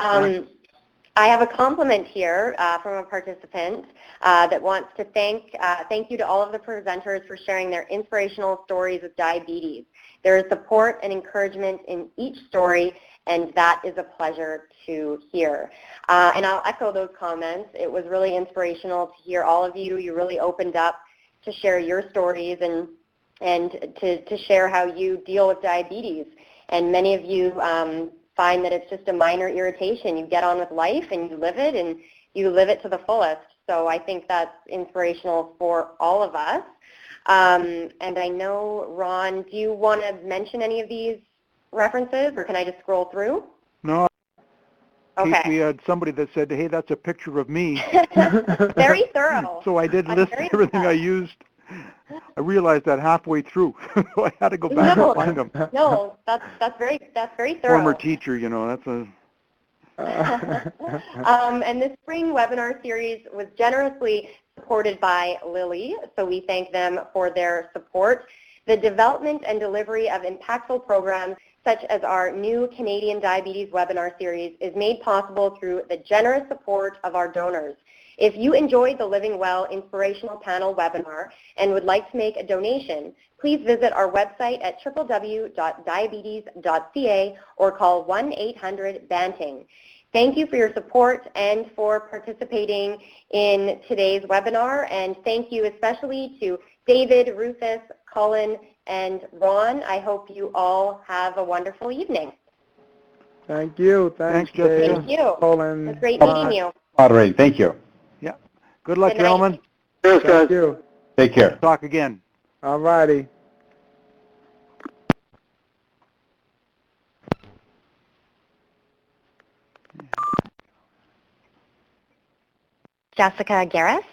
I have a compliment here from a participant that wants to thank you to all of the presenters for sharing their inspirational stories of diabetes. There is support and encouragement in each story, and that is a pleasure to hear. And I'll echo those comments. It was really inspirational to hear all of you. You really opened up to share your stories and to share how you deal with diabetes. And many of you find that it's just a minor irritation. You get on with life and you live it, and you live it to the fullest. So I think that's inspirational for all of us. And I know, Ron, do you want to mention any of these references, or can I just scroll through? No. Okay. We had somebody that said, hey, that's a picture of me. Very thorough. So I did list everything I used. I realized that halfway through, so I had to go back and find them. No, that's very thorough. Former teacher, you know, that's a... And this spring webinar series was generously supported by Lilly, so we thank them for their support. The development and delivery of impactful programs such as our new Canadian Diabetes webinar series is made possible through the generous support of our donors. If you enjoyed the Living Well Inspirational Panel webinar and would like to make a donation, please visit our website at www.diabetes.ca or call 1-800-BANTING. Thank you for your support and for participating in today's webinar, and thank you especially to David, Rufus, Colin, and Ron. I hope you all have a wonderful evening. Thank you. Thanks, Jessica. Thank you. Colin. It was great meeting you. Moderating. Thank you. Yeah. Good luck, gentlemen. Cheers, guys. Thank you. Take care. Talk again. All righty. Jessica Garris.